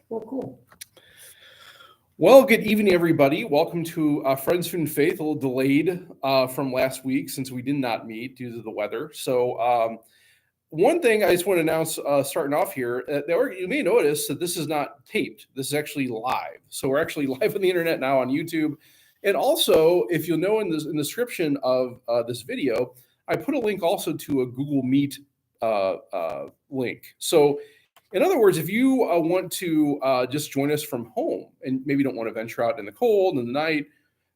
Well, cool. Well, good evening, everybody. Welcome to Friends Food and Faith. A little delayed from last week since we did not meet due to the weather. So, one thing I just want to announce starting off here, you may notice that this is not taped. This is actually live. So we're actually live on the internet now on YouTube. And also, if you'll know in the description of this video, I put a link also to a Google Meet link. So in other words, if you want to just join us from home and maybe don't want to venture out in the cold and the night,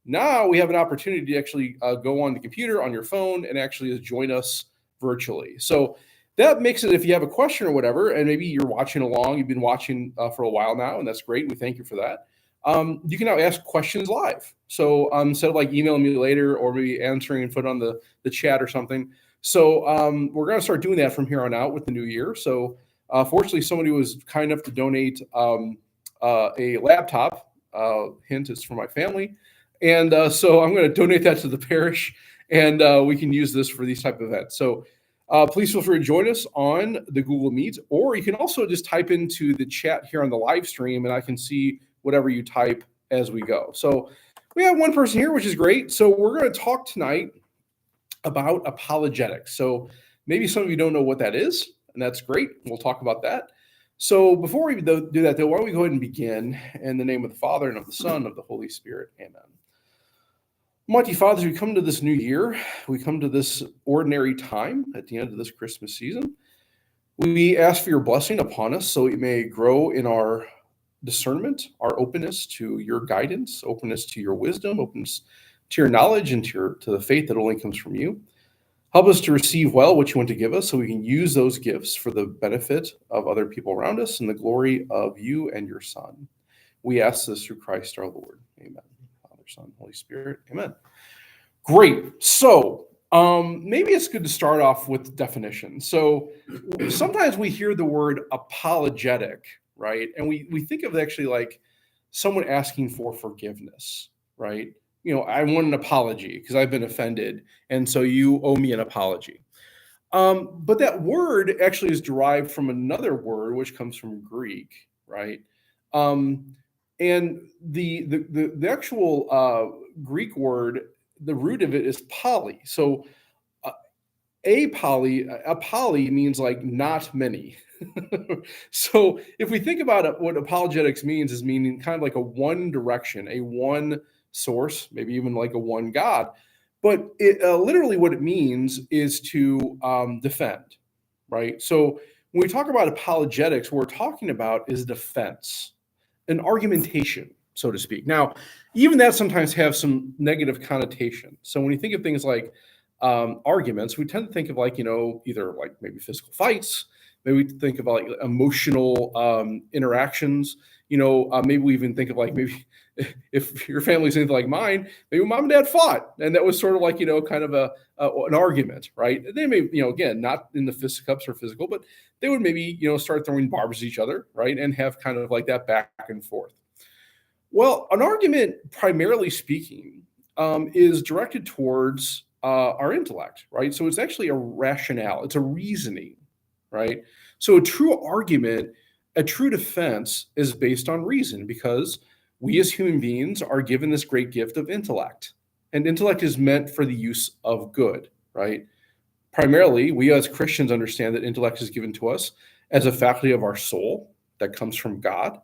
now we have an opportunity to actually go on the computer, on your phone, and actually join us virtually. So that makes it, if you have a question or whatever, and maybe you're watching along, you've been watching for a while now, and that's great. We thank you for that. You can now ask questions live. So instead of like emailing me later or maybe answering and put on the chat or something. So we're going to start doing that from here on out with the new year. So fortunately, somebody was kind enough to donate a laptop. Hint, it's for my family. And so I'm going to donate that to the parish, and we can use this for these type of events. So please feel free to join us on the Google Meet, or you can also just type into the chat here on the live stream, and I can see whatever you type as we go. So we have one person here, which is great. So we're going to talk tonight about apologetics. So maybe some of you don't know what that is, and that's great. We'll talk about that. So before we do that, though, why don't we go ahead and begin in the name of the Father, and of the Son, and of the Holy Spirit. Amen. Mighty Father, as we come to this new year, we come to this ordinary time at the end of this Christmas season. We ask for your blessing upon us so we may grow in our discernment, our openness to your guidance, openness to your wisdom, openness to your knowledge, and to the faith that only comes from you. Help us to receive well what you want to give us so we can use those gifts for the benefit of other people around us and the glory of you and your Son. We ask this through Christ our Lord. Amen. Father, Son, Holy Spirit. Amen. Great. So maybe it's good to start off with definition. So sometimes we hear the word apologetic, right? And we think of actually like someone asking for forgiveness, right? I want an apology because I've been offended, and so you owe me an apology. But that word actually is derived from another word, which comes from Greek, right? And the actual Greek word, the root of it is poly. So poly means like not many. So if we think about it, what apologetics means is meaning kind of like a one direction, a one source, maybe even like a one God. But literally what it means is to defend, right? So when we talk about apologetics, what we're talking about is defense, an argumentation, so to speak. Now, even that sometimes have some negative connotation. So when you think of things like arguments, we tend to think of like, either like maybe physical fights, maybe we think of like emotional interactions, maybe we even think of like maybe if your family's anything like mine, maybe mom and dad fought, and that was sort of like kind of an argument, right? They may again not in the fisticuffs or physical, but they would maybe start throwing barbs at each other, right, and have kind of like that back and forth. Well, an argument, primarily speaking, is directed towards our intellect, right? So it's actually a rationale, it's a reasoning, right? So a true argument, a true defense is based on reason because we as human beings are given this great gift of intellect. And intellect is meant for the use of good, right? Primarily, we as Christians understand that intellect is given to us as a faculty of our soul that comes from God,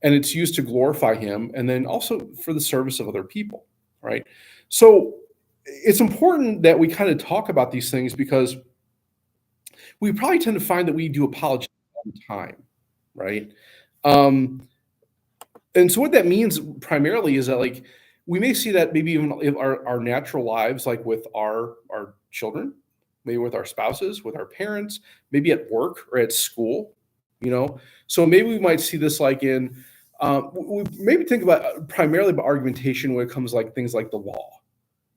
and it's used to glorify him and then also for the service of other people, right? So it's important that we kind of talk about these things because we probably tend to find that we do apologize all the time, right? And so what that means primarily is that like we may see that maybe even in our natural lives, like with our children, maybe with our spouses, with our parents, maybe at work or at school, so maybe we might see this like in we maybe think about primarily about argumentation when it comes like things like the law,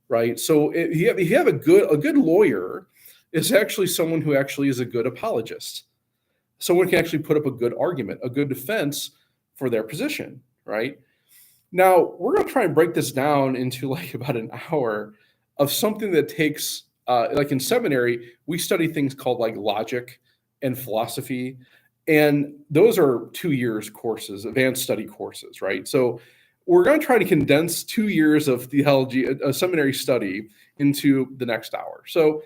right? So if you have a good lawyer is actually someone who actually is a good apologist. Someone can actually put up a good argument, a good defense for their position, right? Now, we're going to try and break this down into like about an hour of something that takes, like in seminary, we study things called like logic and philosophy And those are 2 years courses, advanced study courses, right? So we're going to try to condense 2 years of theology, a seminary study, into the next hour. So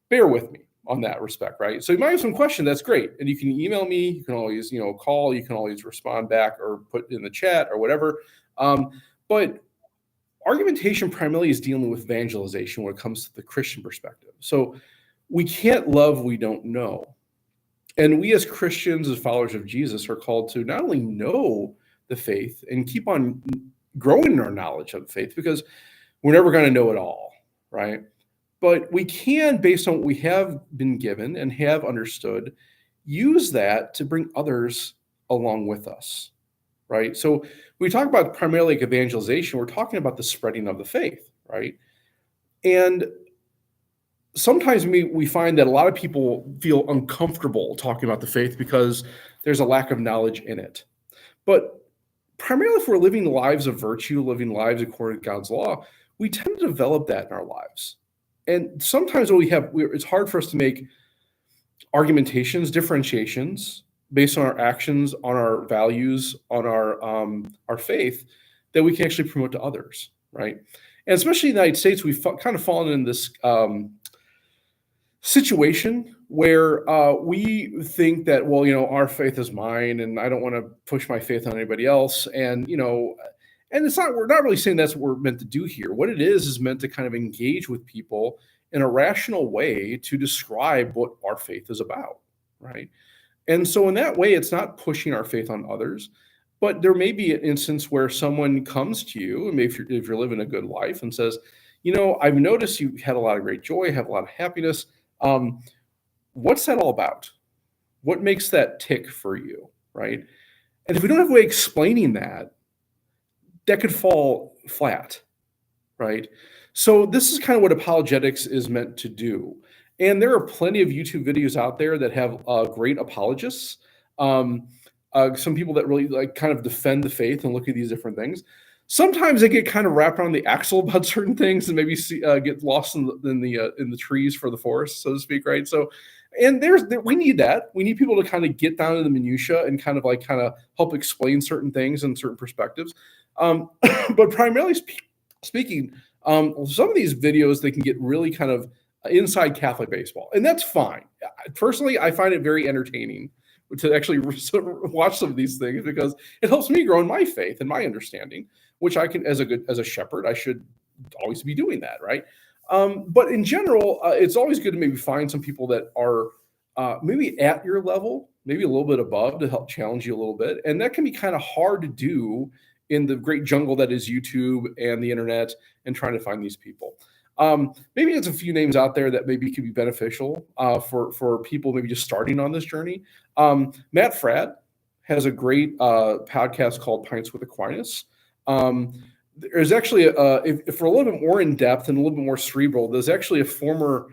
bear with me on that respect, right? So you might have some questions, that's great. And you can email me, you can always, call, you can always respond back or put in the chat or whatever. But argumentation primarily is dealing with evangelization when it comes to the Christian perspective. So we can't love we don't know. And we as Christians, as followers of Jesus, are called to not only know the faith and keep on growing in our knowledge of the faith, because we're never going to know it all, right? But we can, based on what we have been given and have understood, use that to bring others along with us, right? So we talk about primarily like evangelization, we're talking about the spreading of the faith, right? And sometimes we find that a lot of people feel uncomfortable talking about the faith because there's a lack of knowledge in it. But primarily, if we're living lives of virtue, living lives according to God's law, we tend to develop that in our lives. And sometimes it's hard for us to make argumentations, differentiations based on our actions, on our values, on our faith that we can actually promote to others, right? And especially in the United States, we've kind of fallen in this situation where we think that, well, our faith is mine, and I don't want to push my faith on anybody else, and we're not really saying that's what we're meant to do here. What it is meant to kind of engage with people in a rational way to describe what our faith is about, right? And so in that way, it's not pushing our faith on others, but there may be an instance where someone comes to you, and maybe if you're living a good life, and says, I've noticed you had a lot of great joy, have a lot of happiness. What's that all about? What makes that tick for you, right? And if we don't have a way of explaining that, that could fall flat, right? So this is kind of what apologetics is meant to do. And there are plenty of YouTube videos out there that have great apologists. Some people that really kind of defend the faith and look at these different things. Sometimes they get kind of wrapped around the axle about certain things and maybe get lost in the trees for the forest, so to speak, right? So, and we need that. We need people to kind of get down to the minutia and kind of help explain certain things and certain perspectives. But primarily speaking, some of these videos, they can get really kind of inside Catholic baseball, and that's fine. Personally, I find it very entertaining to actually watch some of these things because it helps me grow in my faith and my understanding, which I can, as a shepherd, I should always be doing that, right? But in general, it's always good to maybe find some people that are maybe at your level, maybe a little bit above, to help challenge you a little bit. And that can be kind of hard to do in the great jungle that is YouTube and the internet, and trying to find these people. Maybe there's a few names out there that maybe could be beneficial for people maybe just starting on this journey. Matt Fradd has a great podcast called Pints with Aquinas. There's actually, if we're a little bit more in depth and a little bit more cerebral, there's actually a former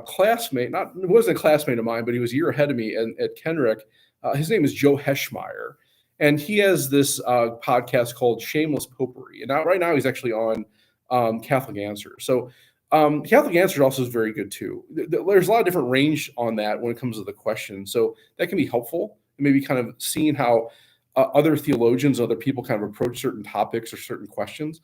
classmate, it wasn't a classmate of mine, but he was a year ahead of me at Kenrick. His name is Joe Heschmeyer, and he has this podcast called Shameless Popery. And right now he's actually on Catholic Answers. So Catholic Answers also is very good too. There's a lot of different range on that when it comes to the question. So that can be helpful, and maybe kind of seeing how other theologians, other people kind of approach certain topics or certain questions.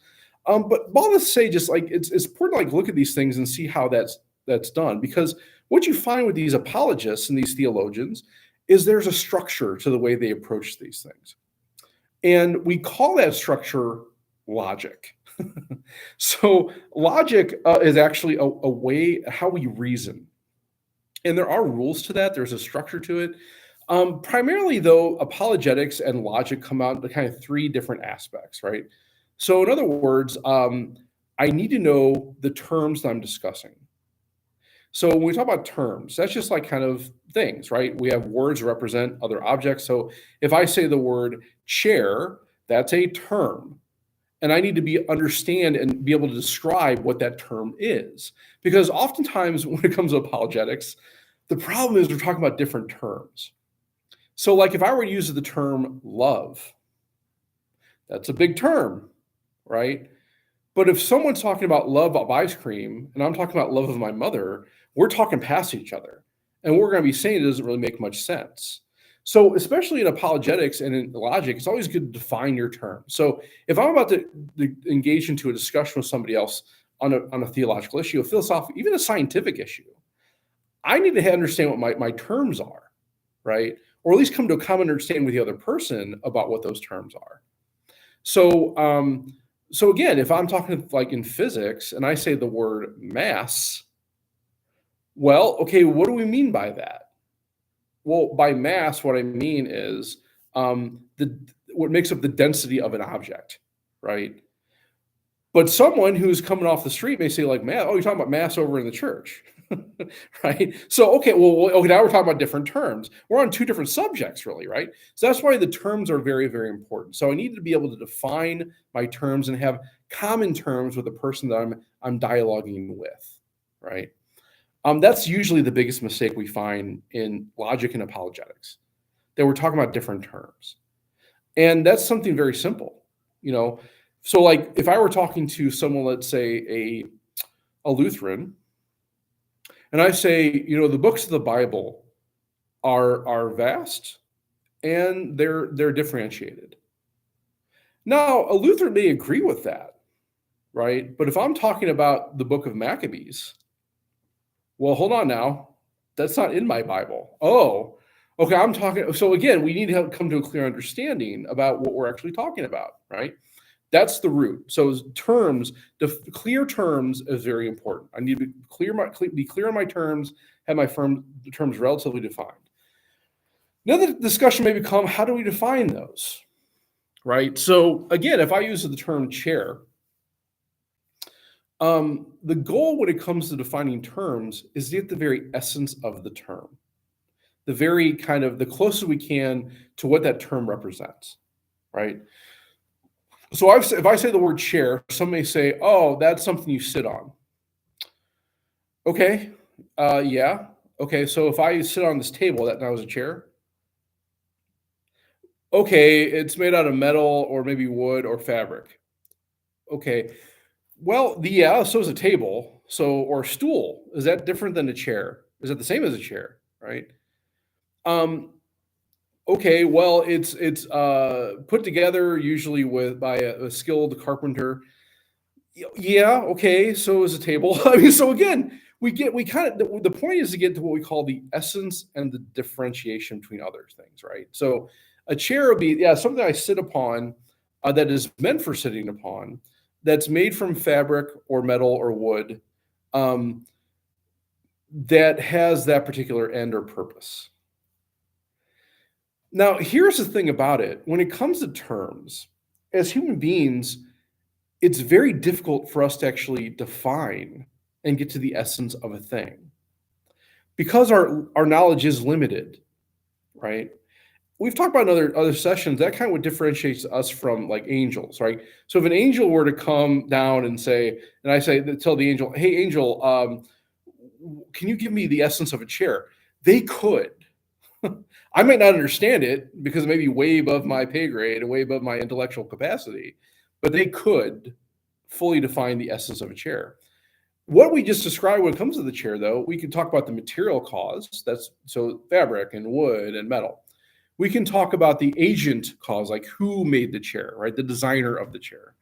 But all this to say, just it's important to look at these things and see how that's done. Because what you find with these apologists and these theologians is there's a structure to the way they approach these things. And we call that structure logic. So logic is actually a way how we reason. And there are rules to that. There's a structure to it. Primarily, though, apologetics and logic come out into kind of three different aspects, right? So in other words, I need to know the terms that I'm discussing. So when we talk about terms, that's just kind of things, right? We have words that represent other objects. So if I say the word chair, that's a term. And I need to understand and be able to describe what that term is. Because oftentimes when it comes to apologetics, the problem is we're talking about different terms. So if I were to use the term love, that's a big term, right? But if someone's talking about love of ice cream and I'm talking about love of my mother, we're talking past each other. And what we're going to be saying, it doesn't really make much sense. So, especially in apologetics and in logic, it's always good to define your terms. So, if I'm about to engage into a discussion with somebody else on a theological issue, a philosophical, even a scientific issue, I need to understand what my terms are, right? Or at least come to a common understanding with the other person about what those terms are. So, so again, if I'm talking like in physics and I say the word mass, well, okay, what do we mean by that? Well, by mass, what I mean is the what makes up the density of an object, right? But someone who's coming off the street may say, like, "Man, oh, you're talking about mass over in the church," right? So, okay, well, okay, now we're talking about different terms. We're on two different subjects, really, right? So that's why the terms are very, very important. So I need to be able to define my terms and have common terms with the person that I'm dialoguing with, right? That's usually the biggest mistake we find in logic and apologetics, that we're talking about different terms. And that's something very simple, you know. So like if I were talking to someone, let's say a Lutheran, and I say, you know, the books of the Bible are vast and they're differentiated. Now, a Lutheran may agree with that, right? But if I'm talking about the book of Maccabees, well, hold on now. That's not in my Bible. Oh, okay. I'm talking. So again, we need to come to a clear understanding about what we're actually talking about, right? That's the root. So terms, clear terms is very important. I need to be clear on my terms, have my terms relatively defined. Another discussion may become, how do we define those, right? So again, if I use the term chair, the goal when it comes to defining terms is to get the very essence of the term, the very kind of the closest we can to what that term represents, right? So if I say the word chair, some may say, "Oh, that's something you sit on." Okay, yeah. Okay, so if I sit on this table, that now is a chair. Okay, it's made out of metal or maybe wood or fabric. Okay, well, yeah, so is a table. So or a stool. Is that different than a chair? Is it the same as a chair? Right. Um, okay, well, it's put together usually with by a skilled carpenter. Yeah, okay, so is a table. I mean, so again, we kind of the point is to get to what we call the essence and the differentiation between other things, right? So a chair would be, yeah, something I sit upon that is meant for sitting upon, that's made from fabric or metal or wood, um, that has that particular end or purpose. Now, here's the thing about it. When it comes to terms, as human beings, it's very difficult for us to actually define and get to the essence of a thing because our knowledge is limited, right? We've talked about in other sessions that kind of what differentiates us from like angels, right? So if an angel were to come down and say, and I say, tell the angel, "Hey, angel, can you give me the essence of a chair?" They could. I might not understand it because it may be way above my pay grade and way above my intellectual capacity, but they could fully define the essence of a chair. What we just described when it comes to the chair, though, we can talk about the material cause. That's so fabric and wood and metal. We can talk about the agent cause, like who made the chair, right? The designer of the chair.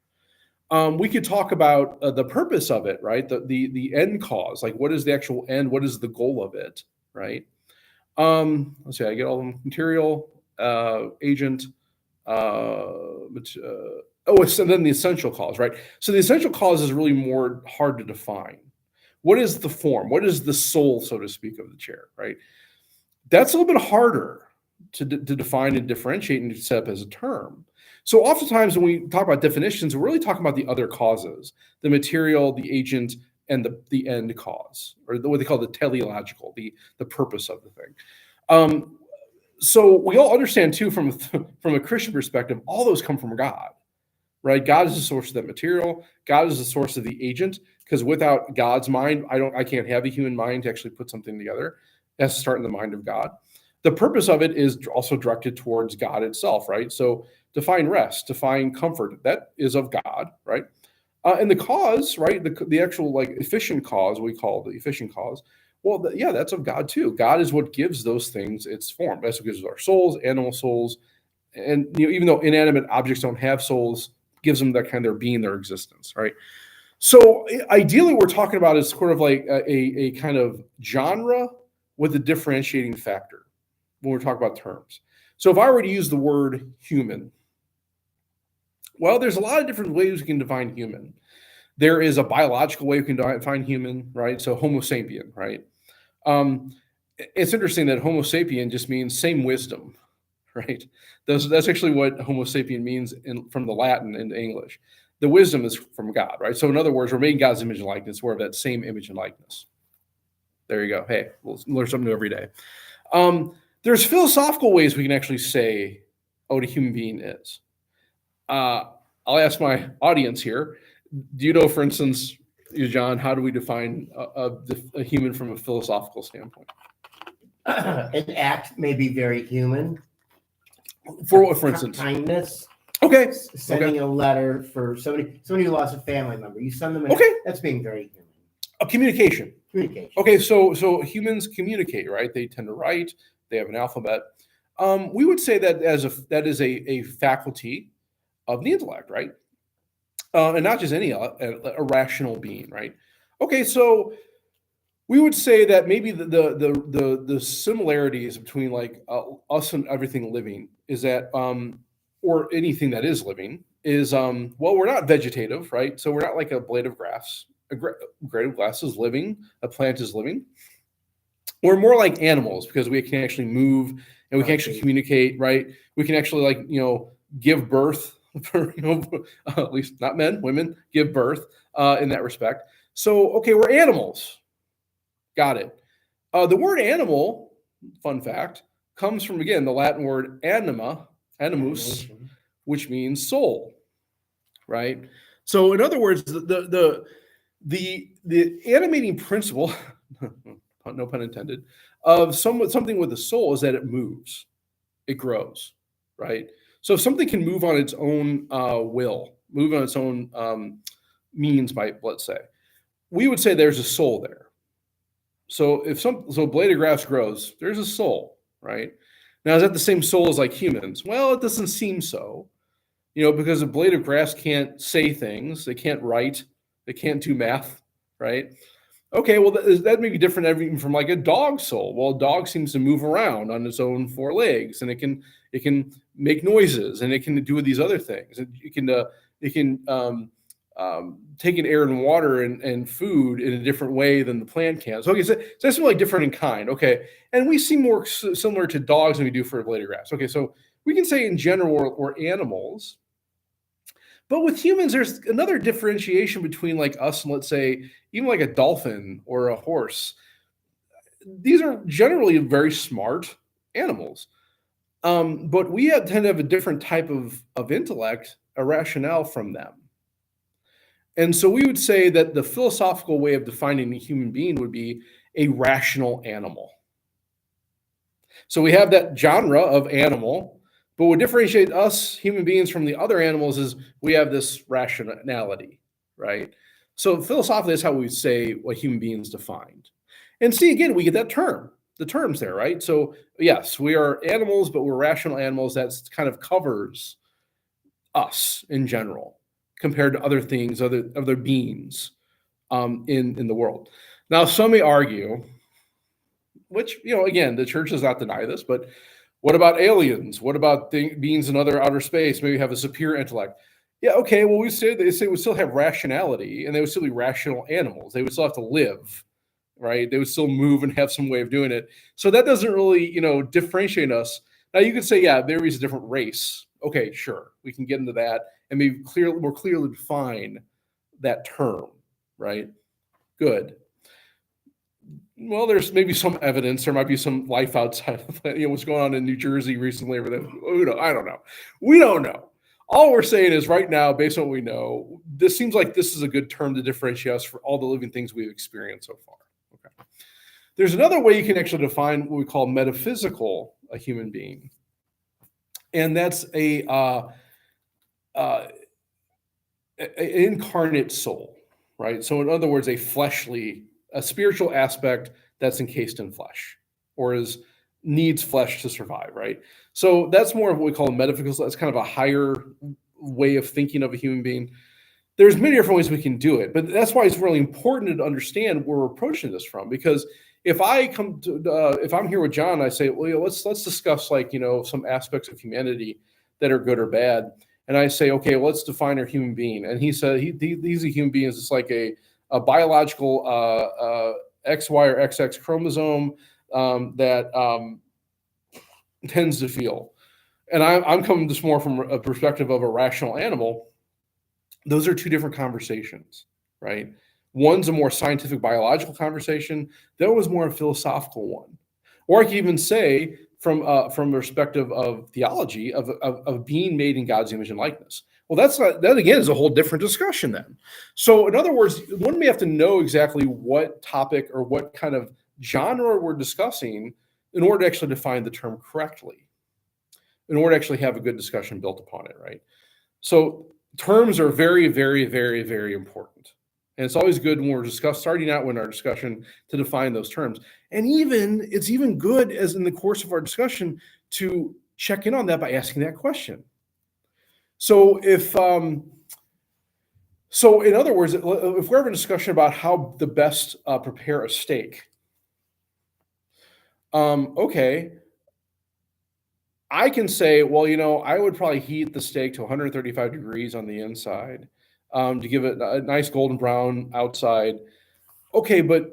We could talk about the purpose of it, right? The end cause, like what is the actual end? What is the goal of it, right? Let's see, I get all the material, agent, and then the essential cause, right? So the essential cause is really more hard to define. What is the form? What is the soul, so to speak, of the chair, right? That's a little bit harder to define and differentiate and set up as a term. So oftentimes when we talk about definitions, we're really talking about the other causes, the material, the agent, and the end cause, or what they call the teleological, the purpose of the thing. So we all understand too, from a Christian perspective, all those come from God, right? God is the source of that material. God is the source of the agent, because without God's mind, I can't have a human mind to actually put something together. It has to start in the mind of God. The purpose of it is also directed towards God itself, right? So to find rest, to find comfort, that is of God, right? And the cause, right? The actual like efficient cause, we call the efficient cause. Well, yeah, that's of God too. God is what gives those things its form. That's what gives our souls, animal souls, and even though inanimate objects don't have souls, gives them that kind of their being, their existence, right? So ideally, we're talking about is sort of like a kind of genre with a differentiating factor when we're talking about terms. So if I were to use the word human, well, there's a lot of different ways we can define human. There is a biological way we can define human, right? So Homo sapien, right? Um, it's interesting that Homo sapien just means same wisdom, right? That's actually what Homo sapien means from the Latin into English. The wisdom is from God, right? So in other words, we're made in God's image and likeness. We're of that same image and likeness. There you go. Hey, we'll learn something new every day. There's philosophical ways we can actually say what a human being is. I'll ask my audience here. Do you know, for instance, John, how do we define a human from a philosophical standpoint? An act may be very human. For what, for instance? Kindness. Okay. Sending a letter for somebody who lost a family member. You send them that's being very human. Communication. Communication. Okay, so humans communicate, right? They tend to write. They have an alphabet. We would say that that is a faculty of the intellect, right? And not just any a rational being, right? Okay, so we would say that maybe the similarities between like us and everything living is that or anything that is living is well, we're not vegetative, right? So we're not like a blade of grass. A blade of grass is living. A plant is living. We're more like animals because we can actually move and we can actually communicate, right? We can actually like give birth. For at least not men, women give birth in that respect. So okay, we're animals. Got it. The word animal, fun fact, comes from, again, the Latin word animus, which means soul, right? So in other words, the animating principle, no pun intended, of something with a soul is that it moves, it grows, right? So if something can move on its own will, move on its own means, by let's say, we would say there's a soul there. So a blade of grass grows, there's a soul, right? Now, is that the same soul as like humans? Well, it doesn't seem so, because a blade of grass can't say things, they can't write, they can't do math, right? Okay, well, that may be different even from like a dog's soul. Well, a dog seems to move around on its own four legs, and it can make noises, and it can do these other things. It can take in air and water and food in a different way than the plant can. So, okay, so that's really different in kind. Okay, and we seem more similar to dogs than we do for a blade of grass. Okay, so we can say in general we're animals. But with humans, there's another differentiation between like us and let's say even like a dolphin or a horse. These are generally very smart animals, but we tend to have a different type of intellect, a rationale from them. And so we would say that the philosophical way of defining a human being would be a rational animal. So we have that genre of animal. But what differentiates us human beings from the other animals is we have this rationality, right? So philosophically, that's how we say what human beings defined. And see, again, we get that term, the terms there, right? So yes, we are animals, but we're rational animals. That kind of covers us in general compared to other things, other beings in the world. Now, some may argue, which, again, the church does not deny this, but what about aliens? What about beings in other outer space? Maybe have a superior intellect. Yeah, okay. Well, they say we still have rationality, and they would still be rational animals. They would still have to live, right? They would still move and have some way of doing it. So that doesn't really, differentiate us. Now you could say, yeah, there is a different race. Okay, sure, we can get into that and maybe more clearly define that term, right? Good. Well, there's maybe some evidence. There might be some life outside of that. What's going on in New Jersey recently over there. I don't know. We don't know. All we're saying is right now, based on what we know, this seems like this is a good term to differentiate us for all the living things we've experienced so far. Okay. There's another way you can actually define what we call metaphysical, a human being. And that's an incarnate soul, right? So in other words, a spiritual aspect that's encased in flesh or needs flesh to survive, right? So that's more of what we call metaphysical. That's kind of a higher way of thinking of a human being. There's many different ways we can do it, but that's why it's really important to understand where we're approaching this from. Because if I'm here with John, I say, well, let's discuss some aspects of humanity that are good or bad, and I say, okay, let's define our human being. And he said these are human beings. It's like a biological XY or XX chromosome that tends to feel. And I'm coming this more from a perspective of a rational animal. Those are two different conversations, right? One's a more scientific biological conversation. The other was more a philosophical one. Or I could even say from the perspective of theology of being made in God's image and likeness. Well, that again is a whole different discussion then. So in other words, one may have to know exactly what topic or what kind of genre we're discussing in order to actually define the term correctly, in order to actually have a good discussion built upon it, right? So terms are very, very, very, very important. And it's always good when we're starting out in our discussion to define those terms. And it's even good as in the course of our discussion to check in on that by asking that question. So so in other words, if we're having a discussion about how to best prepare a steak, okay, I can say, well, I would probably heat the steak to 135 degrees on the inside to give it a nice golden brown outside. Okay, but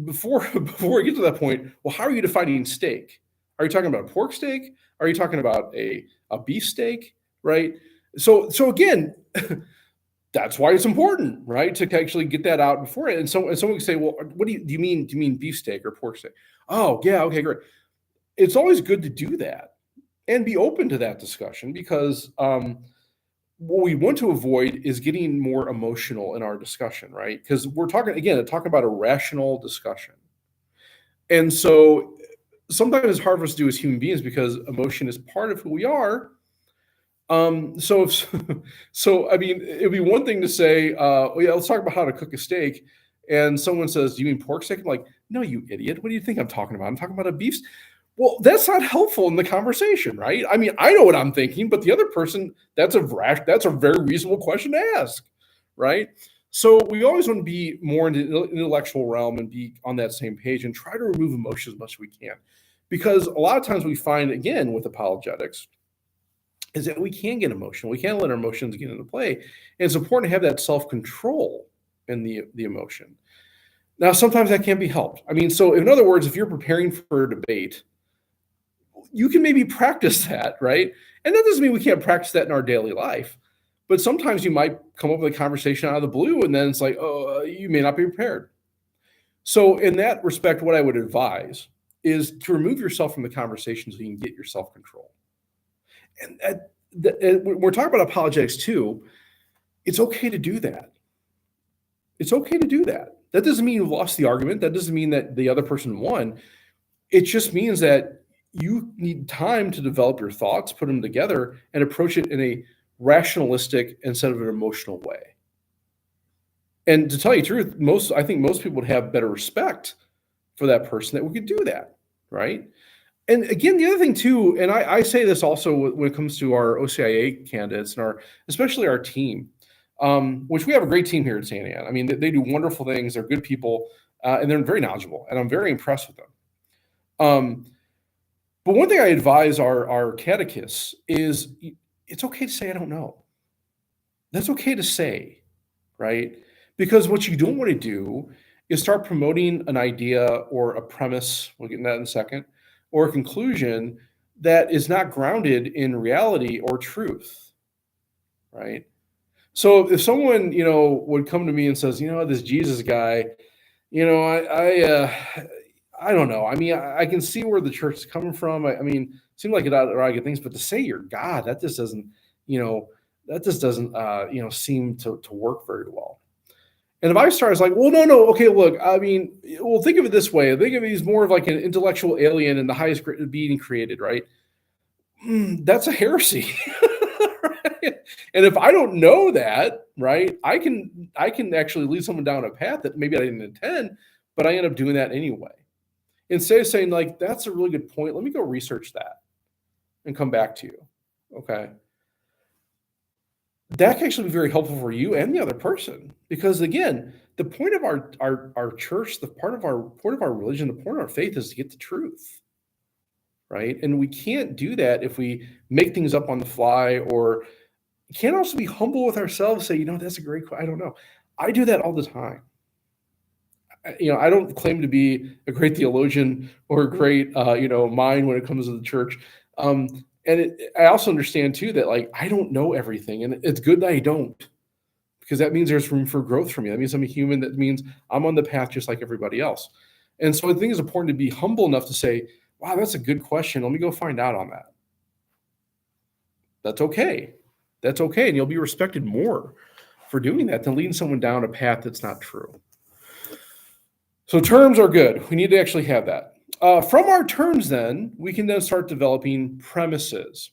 before we get to that point, well, how are you defining steak? Are you talking about a pork steak? Are you talking about a beef steak? Right? So again, that's why it's important, right, to actually get that out before it. And someone can say, well, what do you mean? Do you mean beef steak or pork steak? Oh, yeah, okay, great. It's always good to do that and be open to that discussion because what we want to avoid is getting more emotional in our discussion, right? Because we're talking about a rational discussion. And so sometimes it's hard for us to do as human beings because emotion is part of who we are. So I mean, it'd be one thing to say, let's talk about how to cook a steak. And someone says, do you mean pork steak? I'm like, no, you idiot. What do you think I'm talking about? I'm talking about a beef. Well, that's not helpful in the conversation, right? I mean, I know what I'm thinking, but the other person, that's a very reasonable question to ask, right? So we always want to be more in the intellectual realm and be on that same page and try to remove emotion as much as we can. Because a lot of times we find, again, with apologetics, is that we can get emotional. We can't let our emotions get into play. And it's important to have that self-control in the emotion. Now, sometimes that can't be helped. I mean, so in other words, if you're preparing for a debate, you can maybe practice that, right? And that doesn't mean we can't practice that in our daily life. But sometimes you might come up with a conversation out of the blue, and then it's like, oh, you may not be prepared. So in that respect, what I would advise is to remove yourself from the conversation so you can get your self-control. And we're talking about apologetics too. It's okay to do that. It's okay to do that. That doesn't mean you lost the argument. That doesn't mean that the other person won. It just means that you need time to develop your thoughts, put them together, and approach it in a rationalistic instead of an emotional way. And to tell you the truth, I think most people would have better respect for that person that we could do that, right? And again, the other thing too, and I say this also when it comes to our OCIA candidates and especially our team, which we have a great team here at Santa Ana. I mean, they do wonderful things. They're good people, and they're very knowledgeable, and I'm very impressed with them. But one thing I advise our catechists is it's okay to say, I don't know. That's okay to say, right? Because what you don't want to do is start promoting an idea or a premise, we'll get into that in a second, or a conclusion that is not grounded in reality or truth, right? So if someone, would come to me and says, this Jesus guy, I don't know. I mean, I can see where the church is coming from. I mean, it seems like it ought to get things, but to say you're God, that just doesn't, seem to work very well. And if I start, it's like, well, no, okay, look, I mean, well, think of it this way. Think of it as more of like an intellectual alien and the highest being created, right? That's a heresy. Right? And if I don't know that, right, I can actually lead someone down a path that maybe I didn't intend, but I end up doing that anyway. instead of saying like, that's a really good point, let me go research that and come back to you. Okay. That can actually be very helpful for you and the other person, because again, the point of our church, the point of our religion, the point of our faith is to get the truth, right? And we can't do that if we make things up on the fly, or can't also be humble with ourselves. Say, that's a great question. I don't know. I do that all the time. I don't claim to be a great theologian or a great, mind when it comes to the church. I also understand too that like I don't know everything, and it's good that I don't, because that means there's room for growth for me. That means I'm a human. That means I'm on the path just like everybody else. And so I think it's important to be humble enough to say, "Wow, that's a good question. Let me go find out on that." That's okay. That's okay, and you'll be respected more for doing that than leading someone down a path that's not true. So terms are good. We need to actually have that. From our terms, then, we can then start developing premises.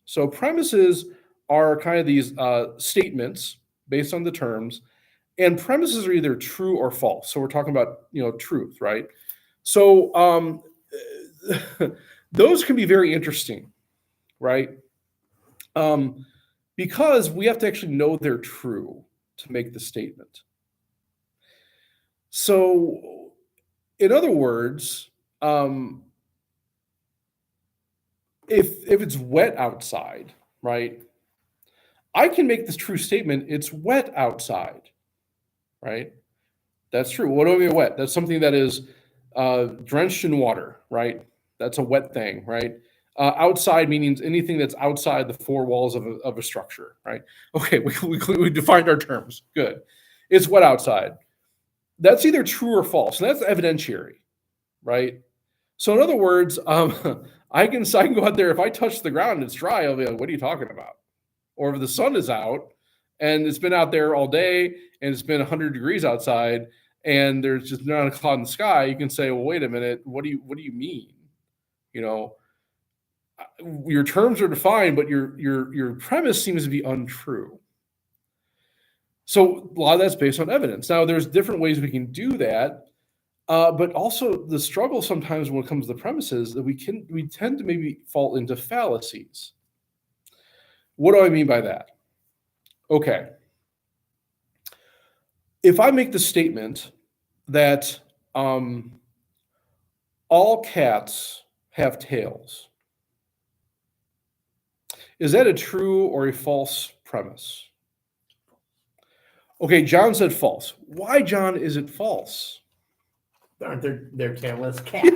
So premises are kind of these statements based on the terms, and premises are either true or false. So we're talking about, truth, right? So those can be very interesting, right? Because we have to actually know they're true to make the statement. So, in other words, if it's wet outside, right, I can make this true statement. It's wet outside, right? That's true. What do I mean wet? That's something that is drenched in water, right? That's a wet thing, right? Outside meaning anything that's outside the four walls of a structure, right? Okay, we defined our terms. Good. It's wet outside. That's either true or false, and that's evidentiary, right? So in other words, I can go out there. If I touch the ground and it's dry, I'll be like, "What are you talking about?" Or if the sun is out and it's been out there all day and it's been 100 degrees outside and there's just not a cloud in the sky, you can say, "Well, wait a minute. What do you mean?" Your terms are defined, but your premise seems to be untrue. So a lot of that's based on evidence. Now, there's different ways we can do that. But also the struggle sometimes when it comes to the premises that we tend to maybe fall into fallacies. What do I mean by that? Okay. If I make the statement that all cats have tails, is that a true or a false premise? Okay, John said false. Why, John, is it false? Aren't they're tailless cats?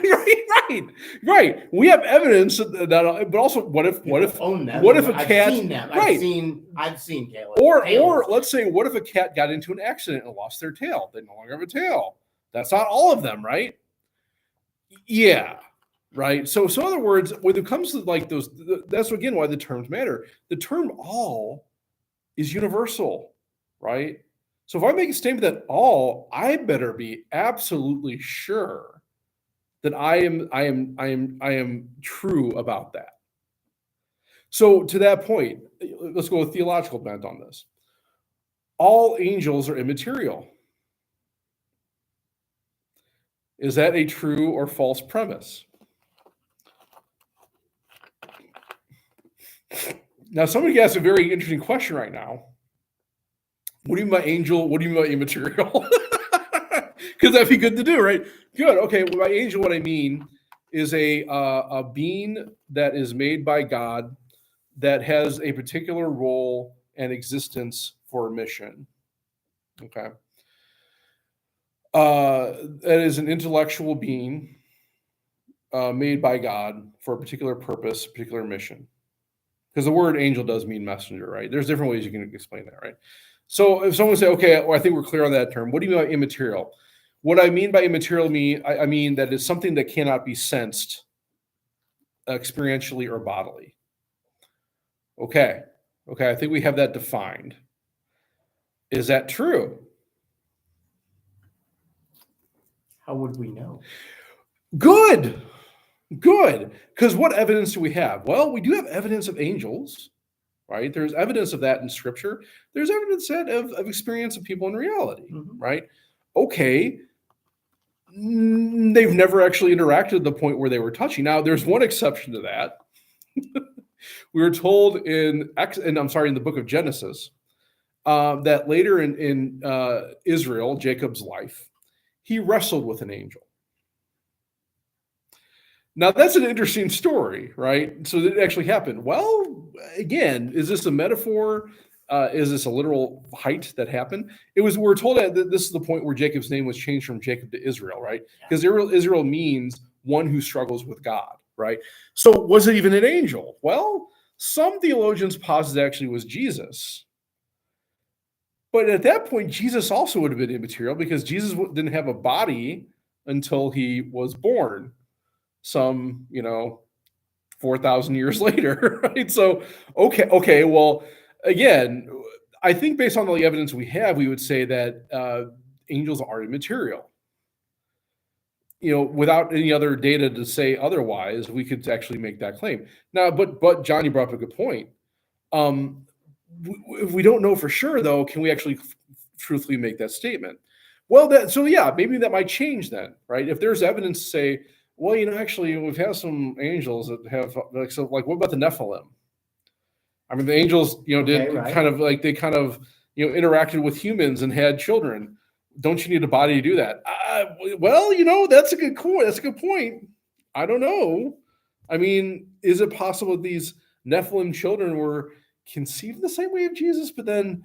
right. We have evidence that, but also, what if own them? What if a I've cat? Seen them. Right. I've seen tailless. Or let's say, what if a cat got into an accident and lost their tail? They no longer have a tail. That's not all of them, right? Yeah. Right. So in other words, when it comes to like those, that's again why the terms matter. The term "all" is universal, right? So if I make a statement that all, I better be absolutely sure that I am true about that. So to that point, let's go with theological bent on this. All angels are immaterial. Is that a true or false premise? Now, somebody asked a very interesting question right now. What do you mean by angel? What do you mean by immaterial? Because that'd be good to do, right? Good. Okay. Well, by angel, what I mean is a being that is made by God that has a particular role and existence for a mission. Okay. That is an intellectual being made by God for a particular purpose, a particular mission. Because the word angel does mean messenger, right? There's different ways you can explain that, right? So if someone say, okay, well, I think we're clear on that term. What do you mean by immaterial? What I mean by immaterial, I mean that it's something that cannot be sensed experientially or bodily. Okay, I think we have that defined. Is that true? How would we know? Good. Because what evidence do we have? Well, we do have evidence of angels, right? There's evidence of that in Scripture. There's evidence of experience of people in reality, right? Okay. They've never actually interacted to the point where they were touching. Now, there's one exception to that. We were told in the book of Genesis, that later in Israel, Jacob's life, he wrestled with an angel. Now, that's an interesting story, right? So it actually happened. Well, again, is this a metaphor? Is this a literal height that happened? We're told that this is the point where Jacob's name was changed from Jacob to Israel, right? Because Israel means one who struggles with God, right? So was it even an angel? Well, some theologians posit actually was Jesus. But at that point, Jesus also would have been immaterial because Jesus didn't have a body until he was born some, 4,000 years later, right? So, okay. Well, again, I think based on the evidence we have, we would say that angels are immaterial. Without any other data to say otherwise, we could actually make that claim. Now, but John, you brought up a good point. If we don't know for sure, though, can we actually truthfully make that statement? Well, maybe that might change then, right? If there's evidence to say, well, actually, we've had some angels that have what about the Nephilim? I mean, the angels, kind of interacted with humans and had children. Don't you need a body to do that? Well, that's a good point. That's a good point. I don't know. I mean, is it possible these Nephilim children were conceived the same way of Jesus, but then,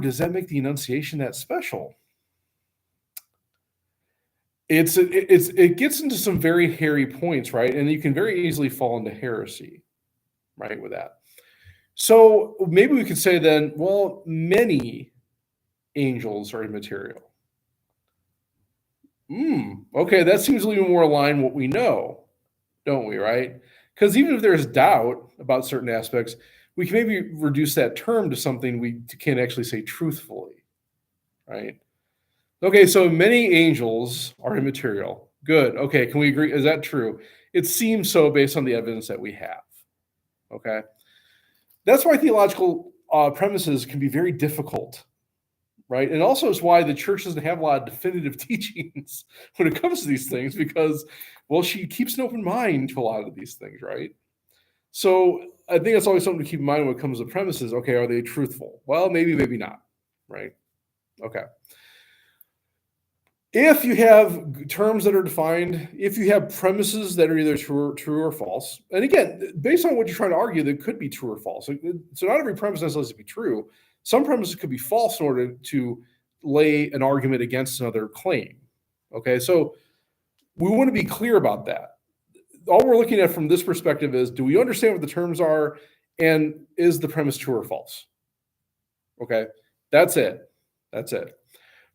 does that make the Annunciation that special? It gets into some very hairy points, right? And you can very easily fall into heresy, right, with that. So maybe we could say then, well, many angels are immaterial. Okay, that seems a little more aligned with what we know, don't we, right? Because even if there's doubt about certain aspects, we can maybe reduce that term to something we can actually say truthfully, right? Okay, so many angels are immaterial. Good. Okay, can we agree? Is that true? It seems so based on the evidence that we have. Okay. That's why theological premises can be very difficult, right? And also is why the church doesn't have a lot of definitive teachings when it comes to these things because, well, she keeps an open mind to a lot of these things, right? So I think that's always something to keep in mind when it comes to premises. Okay, are they truthful? Well, maybe not, right? Okay. If you have terms that are defined, if you have premises that are either true or false, and again, based on what you're trying to argue, that could be true or false. So not every premise necessarily has to be true. Some premises could be false in order to lay an argument against another claim. Okay, so we want to be clear about that. All we're looking at from this perspective is, do we understand what the terms are, and is the premise true or false? Okay, that's it. That's it.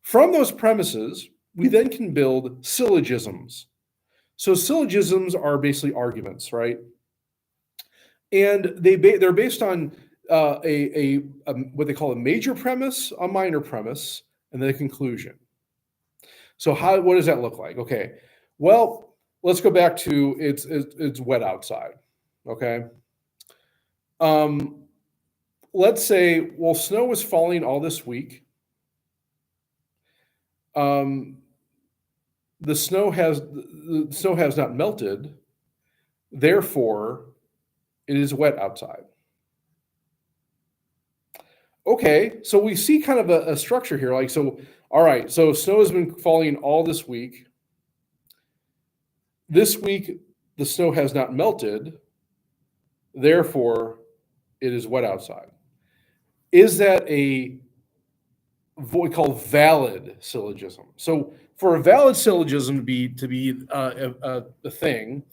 From those premises, we then can build syllogisms. So syllogisms are basically arguments, right? And they're based on what they call a major premise, a minor premise, and then a conclusion. So what does that look like? Okay, well, let's go back to it's wet outside. Okay, let's say, well, snow was falling all this week. The snow has not melted, therefore it is wet outside. Okay, so we see kind of a structure here. All right, so snow has been falling all this week. This week, the snow has not melted, therefore it is wet outside. Is that what we call valid syllogism? So for a valid syllogism to be a thing,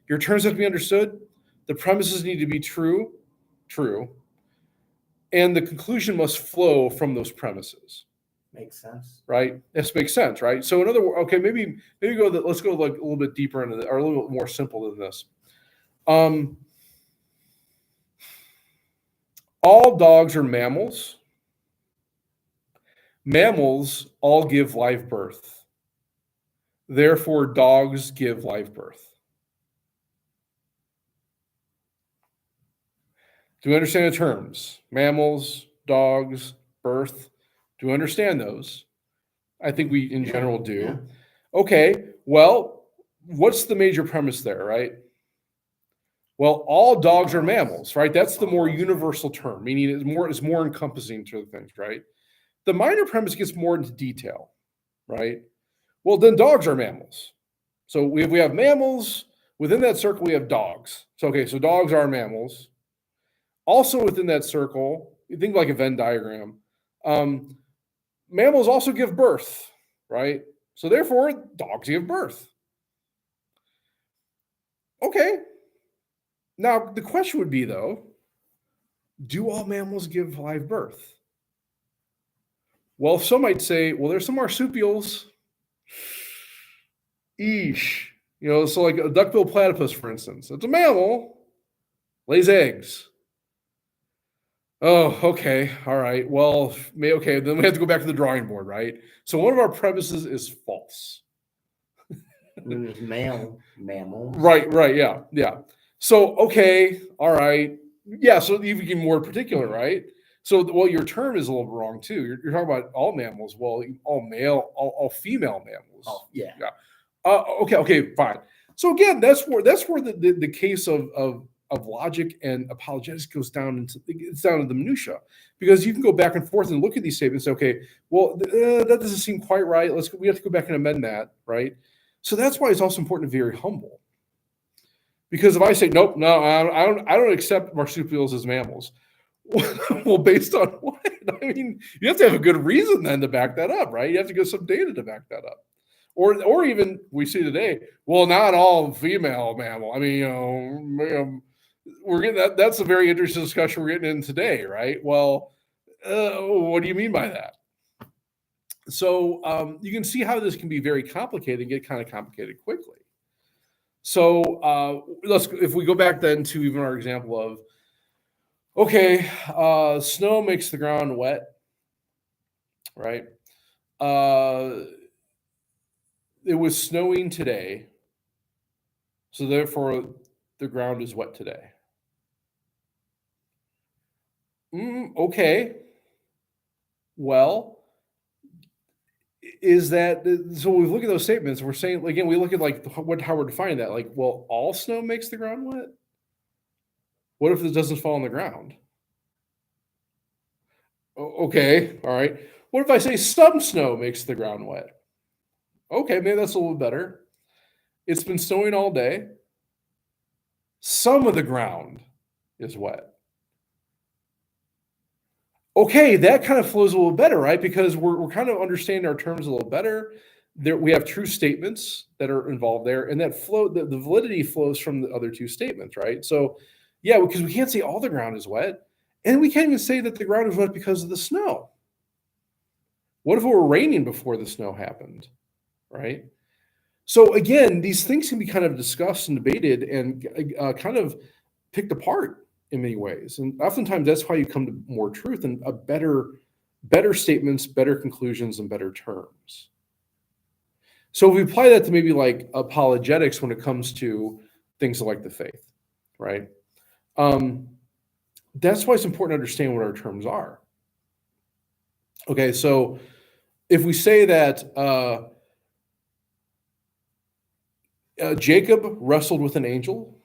your terms have to be understood, the premises need to be true, and the conclusion must flow from those premises. Makes sense, right? This makes sense, right? So in other words, okay, maybe let's go like a little bit deeper into or a little bit more simple than this. All dogs are mammals. Mammals all give live birth. Therefore, dogs give live birth. Do we understand the terms? Mammals, dogs, birth. Do we understand those? I think we, in general, do. Okay, well, what's the major premise there, right? Well, all dogs are mammals, right? That's the more universal term, meaning it's more encompassing to things, right? The minor premise gets more into detail, right? Well, then dogs are mammals. So we have mammals within that circle. We have dogs. So okay, so dogs are mammals. Also within that circle, you think like a Venn diagram. Um, Mammals also give birth, right? So therefore, dogs give birth. Okay. Now the question would be though, do all mammals give live birth? Well, some might say, well, there's some marsupials. Eesh. So like a duckbill platypus, for instance, it's a mammal, lays eggs. Oh, okay. All right. Well, okay. Then we have to go back to the drawing board, right? So one of our premises is false. There's mammals. Right. Yeah. So, okay. All right. Yeah. So you get more particular, right? So, well, your term is a little wrong too. You're talking about all mammals. Well, all male, all female mammals. Oh, yeah. Okay, fine. So again, that's where the case of logic and apologetics goes down to the minutia, because you can go back and forth and look at these statements. Okay, well, that doesn't seem quite right. We have to go back and amend that, right? So that's why it's also important to be very humble. Because if I say nope, no, I don't accept marsupials as mammals. Well, based on what? I mean, you have to have a good reason then to back that up, right? You have to get some data to back that up. Or even we see today, well, not all female mammal. I mean, we're getting that's a very interesting discussion we're getting in today, right? Well, what do you mean by that? So you can see how this can be very complicated and get kind of complicated quickly. So if we go back then to even our example of, okay, snow makes the ground wet, right? It was snowing today, so therefore the ground is wet today. Okay. Well, is that so? We look at those statements. We're saying again. We look at like how we're defining that. Like, well, all snow makes the ground wet. What if it doesn't fall on the ground? Okay, all right. What if I say some snow makes the ground wet? Okay, maybe that's a little better. It's been snowing all day. Some of the ground is wet. Okay, that kind of flows a little better, right? Because we're kind of understanding our terms a little better. There, we have true statements that are involved there, and that the validity flows from the other two statements, right? So, yeah, because we can't say all the ground is wet, and we can't even say that the ground is wet because of the snow. What if it were raining before the snow happened, right? So again, these things can be kind of discussed and debated and kind of picked apart in many ways. And oftentimes that's how you come to more truth and better statements, better conclusions, and better terms. So if we apply that to maybe like apologetics when it comes to things like the faith, right? That's why it's important to understand what our terms are. Okay, so if we say that Jacob wrestled with an angel,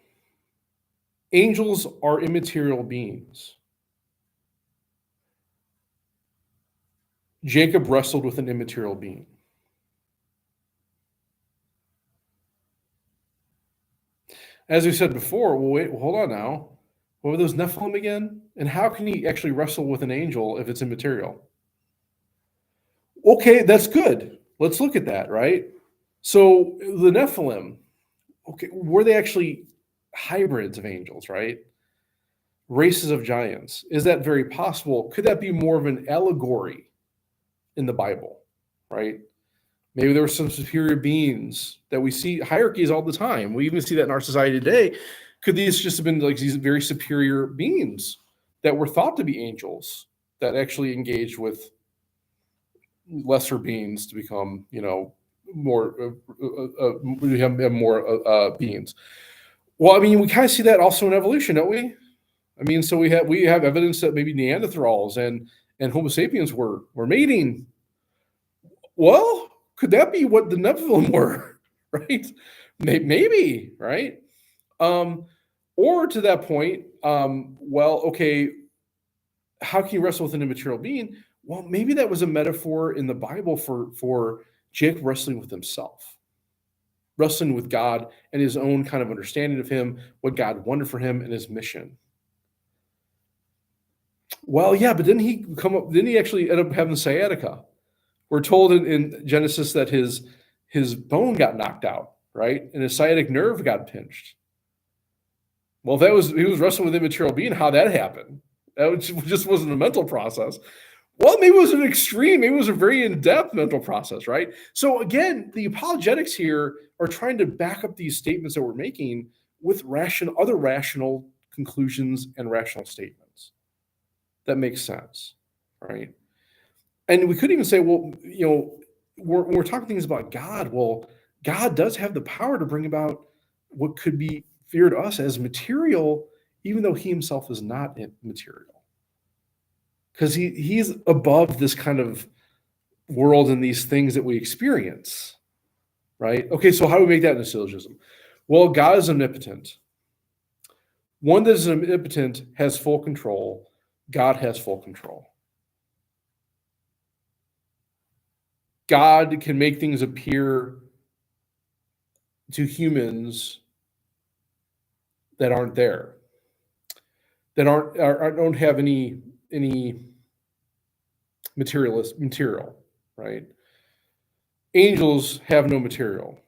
angels are immaterial beings. Jacob wrestled with an immaterial being. As we said before, hold on now. What were those Nephilim again? And how can he actually wrestle with an angel if it's immaterial? Okay, that's good. Let's look at that, right? So the Nephilim, okay, were they actually hybrids of angels, right? Races of giants. Is that very possible? Could that be more of an allegory in the Bible, right? Maybe there were some superior beings that we see hierarchies all the time. We even see that in our society today. Could these just have been like these very superior beings that were thought to be angels that actually engaged with lesser beings to become, more we have more beings? Well, I mean, we kind of see that also in evolution, don't we? I mean, so we have evidence that maybe Neanderthals and Homo sapiens were mating. Well, could that be what the Nephilim were? Right? Maybe, right? Or to that point, well, okay, how can you wrestle with an immaterial being? Well, maybe that was a metaphor in the Bible for Jacob wrestling with himself, wrestling with God and his own kind of understanding of him, what God wanted for him and his mission. Well, yeah, but didn't he actually end up having sciatica? We're told in Genesis that his bone got knocked out, right? And his sciatic nerve got pinched. Well, he was wrestling with immaterial being, how that happened. That just wasn't a mental process. Well, maybe it was an extreme, maybe it was a very in-depth mental process, right? So again, the apologetics here are trying to back up these statements that we're making with other rational conclusions and rational statements. That makes sense, right? And we could even say, well, we're talking things about God. Well, God does have the power to bring about what could be feared to us as material, even though he himself is not material. Because he's above this kind of world and these things that we experience, right? Okay, so how do we make that into syllogism? Well, God is omnipotent. One that is omnipotent has full control. God has full control. God can make things appear to humans that aren't there, that don't have any material, right? Angels have no material.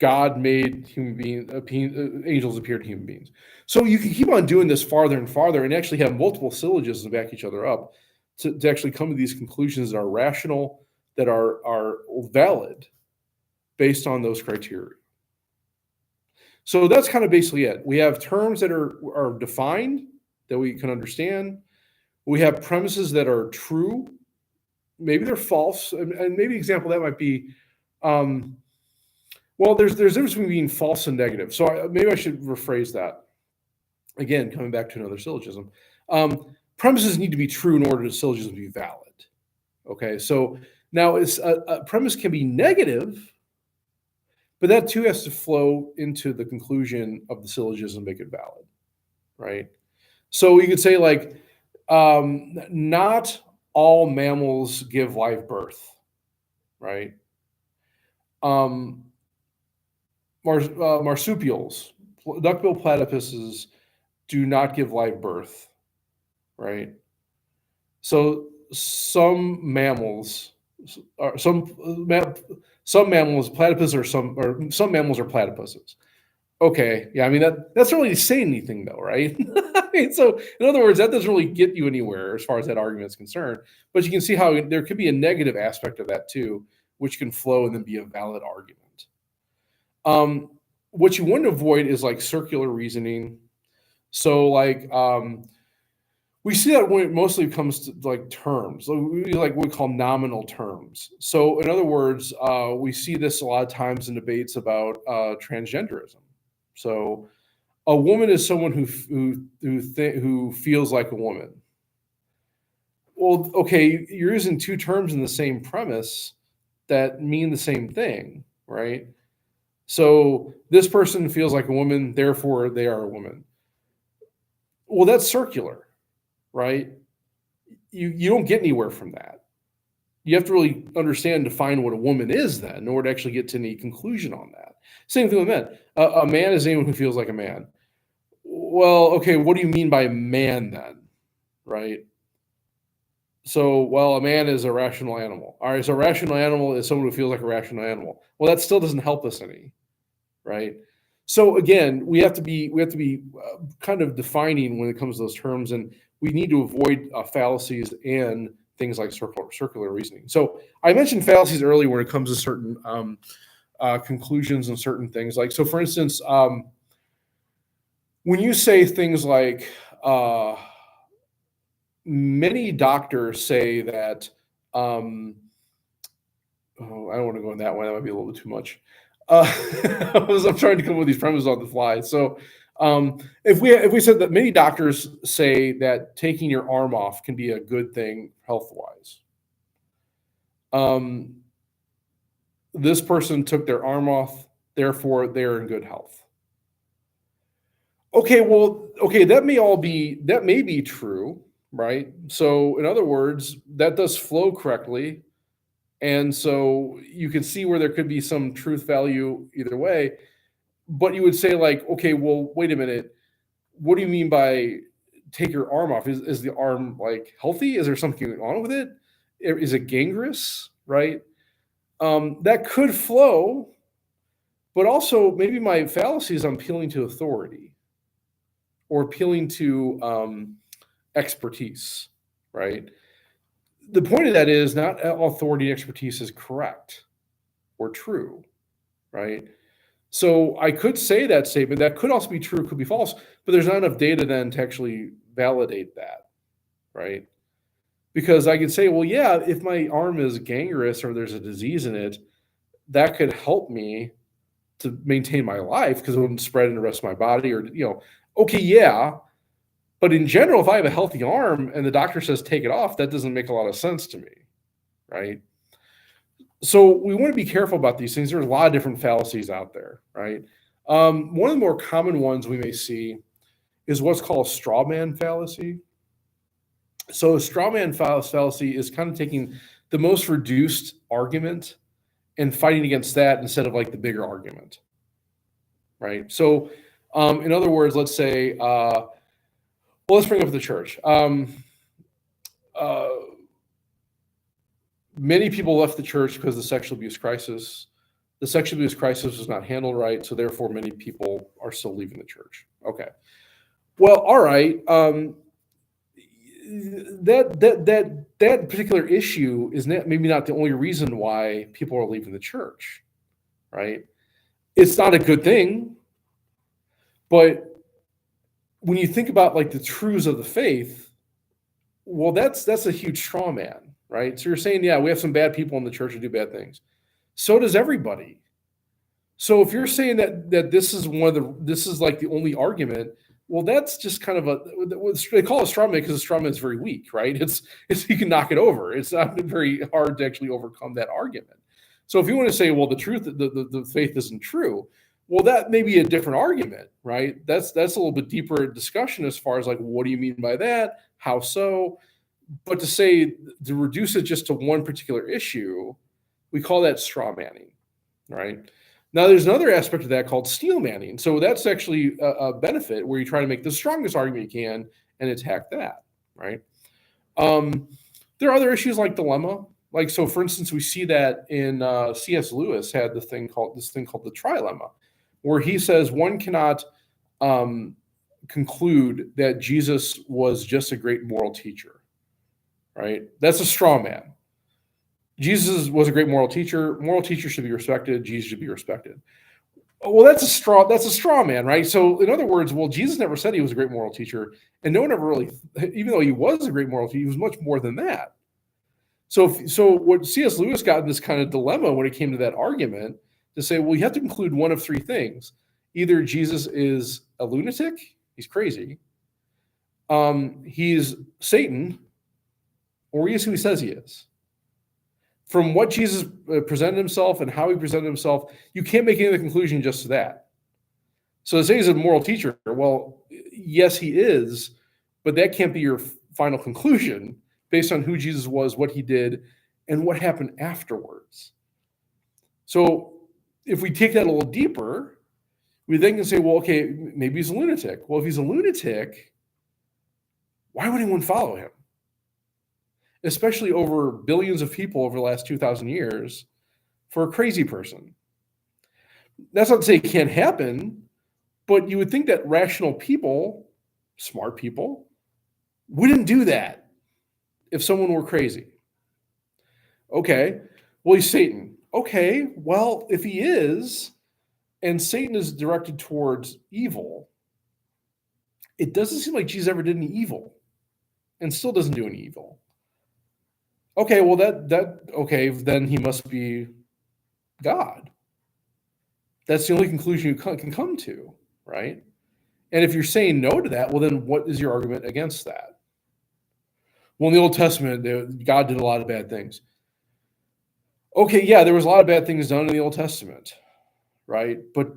God made angels appear to human beings. So you can keep on doing this farther and farther and actually have multiple syllogisms back each other up to actually come to these conclusions that are rational, that are valid based on those criteria. So that's kind of basically it. We have terms that are defined that we can understand. We have premises that are true. Maybe they're false. And maybe an example of that might be, well, there's a difference between being false and negative. So maybe I should rephrase that. Again, coming back to another syllogism. Premises need to be true in order for the syllogism to be valid. Okay, so now a premise can be negative, but that too has to flow into the conclusion of the syllogism to make it valid, right? So you could say like, not all mammals give live birth, right? Marsupials, duckbill platypuses do not give live birth, right? So some mammals platypus or some mammals are platypuses. Okay, yeah, I mean that's not really saying anything though, right? I mean, so in other words, that doesn't really get you anywhere as far as that argument is concerned. But you can see how there could be a negative aspect of that too, which can flow and then be a valid argument. What you want to avoid is like circular reasoning. So like we see that when it mostly comes to like terms, like what we call nominal terms. So in other words, we see this a lot of times in debates about transgenderism. So a woman is someone who feels like a woman. Well, okay, you're using two terms in the same premise that mean the same thing, right? So this person feels like a woman, therefore they are a woman. Well, that's circular, right? You don't get anywhere from that. You have to really understand and define what a woman is then in order to actually get to any conclusion on that. Same thing with men. A man is anyone who feels like a man. Well, okay, what do you mean by man then, right? So, well, a man is a rational animal. All right, so a rational animal is someone who feels like a rational animal. Well, that still doesn't help us any, right? So again, we have to be kind of defining when it comes to those terms, and we need to avoid fallacies and things like circular reasoning. So I mentioned fallacies earlier when it comes to certain conclusions and certain things. Like, so for instance, when you say things like many doctors say that, I don't want to go in that one. That might be a little bit too much. I'm trying to come up with these premises on the fly. So if we said that many doctors say that taking your arm off can be a good thing health-wise, this person took their arm off, therefore they're in good health. Okay, that may be true, right? So in other words, that does flow correctly. And so you can see where there could be some truth value either way. But you would say, like, okay, well, wait a minute. What do you mean by take your arm off? Is the arm like healthy? Is there something going on with it? Is it gangrenous? Right? That could flow, but also maybe my fallacy is I'm appealing to authority or appealing to expertise, right? The point of that is not all authority and expertise is correct or true, right? So I could say that statement. That could also be true, could be false, but there's not enough data then to actually validate that, right? Because I could say, well, yeah, if my arm is gangrenous or there's a disease in it, that could help me to maintain my life because it wouldn't spread in the rest of my body or, okay, yeah. But in general, if I have a healthy arm and the doctor says take it off, that doesn't make a lot of sense to me, right? So we want to be careful about these things. There's a lot of different fallacies out there, right? One of the more common ones we may see is what's called a straw man fallacy. So a straw man fallacy is kind of taking the most reduced argument and fighting against that instead of like the bigger argument, right? So in other words, let's say, let's bring up the church. Many people left the church because of the sexual abuse crisis. The sexual abuse crisis was not handled right, so therefore many people are still leaving the church. Okay. Well, all right. That particular issue is maybe not the only reason why people are leaving the church, right? It's not a good thing, but when you think about like the truths of the faith, well, that's a huge straw man, right? So you're saying, yeah, we have some bad people in the church who do bad things. So does everybody. So if you're saying that this is like the only argument, well, that's just kind of they call it a straw man because a straw man is very weak, right? It's you can knock it over. It's not very hard to actually overcome that argument. So if you want to say, well, the truth, the faith isn't true, well, that may be a different argument, right? That's a little bit deeper discussion as far as like, what do you mean by that? How so? But to reduce it just to one particular issue, we call that straw manning, right? Now, there's another aspect of that called steel manning. So that's actually a benefit where you try to make the strongest argument you can and attack that, right? There are other issues like dilemma. Like, so for instance, we see that in C.S. Lewis had this thing called the trilemma, where he says one cannot conclude that Jesus was just a great moral teacher, right? That's a straw man. Jesus was a great moral teacher. Moral teachers should be respected. Jesus should be respected. Well, that's a straw man, right? So in other words, well, Jesus never said he was a great moral teacher, and no one ever really, even though he was a great moral teacher, he was much more than that. So what C.S. Lewis got in this kind of dilemma when it came to that argument to say, well, you have to conclude one of three things. Either Jesus is a lunatic, he's crazy, he's Satan, or he is who he says he is. From what Jesus presented himself and how he presented himself, you can't make any other conclusion just to that. So to say he's a moral teacher, well, yes, he is, but that can't be your final conclusion based on who Jesus was, what he did, and what happened afterwards. So if we take that a little deeper, we then can say, well, okay, maybe he's a lunatic. Well, if he's a lunatic, why would anyone follow him? Especially over billions of people over the last 2,000 years for a crazy person. That's not to say it can't happen, but you would think that rational people, smart people, wouldn't do that if someone were crazy. Okay, well, he's Satan. Okay, well, if he is, and Satan is directed towards evil, it doesn't seem like Jesus ever did any evil and still doesn't do any evil. Okay, well, okay, then he must be God. That's the only conclusion you can come to, right? And if you're saying no to that, well, then what is your argument against that? Well, in the Old Testament, God did a lot of bad things. Okay, yeah, there was a lot of bad things done in the Old Testament, right? But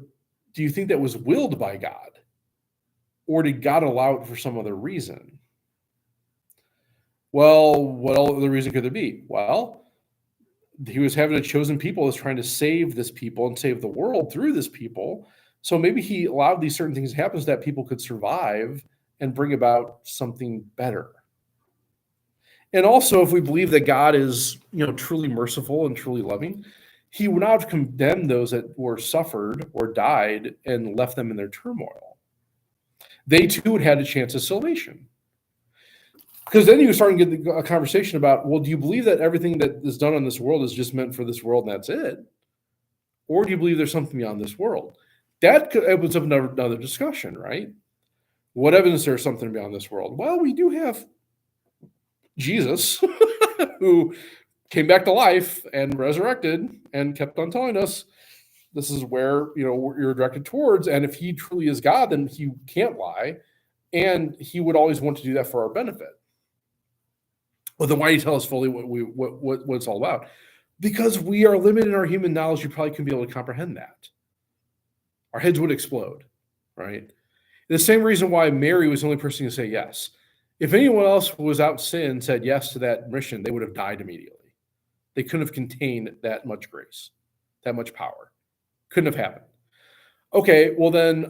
do you think that was willed by God? Or did God allow it for some other reason? Well, what other reason could there be? Well, he was having a chosen people, was trying to save this people and save the world through this people. So maybe he allowed these certain things to happen so that people could survive and bring about something better. And also, if we believe that God is, truly merciful and truly loving, he would not have condemned those that were suffered or died and left them in their turmoil. They too would have had a chance of salvation. Because then you start to get a conversation about, well, do you believe that everything that is done on this world is just meant for this world and that's it? Or do you believe there's something beyond this world? That opens up another discussion, right? What evidence there's something beyond this world? Well, we do have Jesus, who came back to life and resurrected and kept on telling us this is where you're directed towards. And if he truly is God, then he can't lie. And he would always want to do that for our benefit. Well, then why do you tell us fully what it's all about? Because we are limited in our human knowledge. You probably couldn't be able to comprehend that. Our heads would explode, right? The same reason why Mary was the only person to say yes. If anyone else without sin said yes to that mission, they would have died immediately. They couldn't have contained that much grace, that much power. Couldn't have happened. Okay, well then,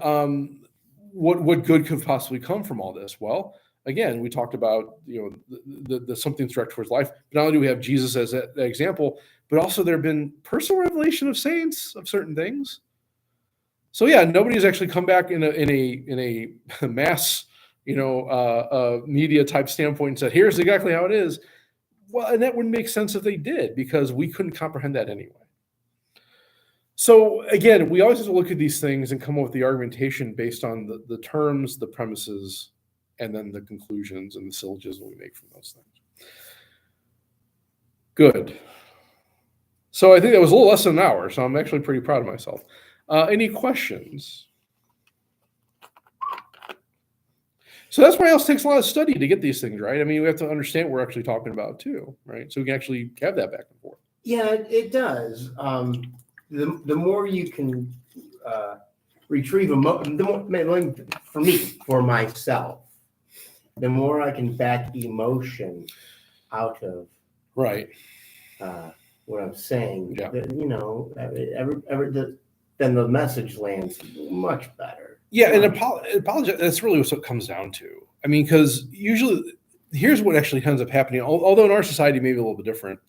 what good could possibly come from all this? Well, again, we talked about the something's direct towards life. But not only do we have Jesus as that example, but also there have been personal revelation of saints of certain things. So yeah, nobody's actually come back in a mass media type standpoint and said, here's exactly how it is. Well, and that wouldn't make sense if they did, because we couldn't comprehend that anyway. So again, we always have to look at these things and come up with the argumentation based on the terms, the premises, and then the conclusions and the syllogism we make from those things. Good. So I think that was a little less than an hour, so I'm actually pretty proud of myself. Any questions? So that's why it takes a lot of study to get these things right. I mean, we have to understand what we're actually talking about too, right? So we can actually have that back and forth. Yeah, it does. The more you can retrieve for myself, the more I can back emotion out of right what I'm saying. Yeah. Then the message lands much better. Yeah, and apologize. That's really what it comes down to. I mean, because usually, here's what actually ends up happening. Although in our society, maybe a little bit different.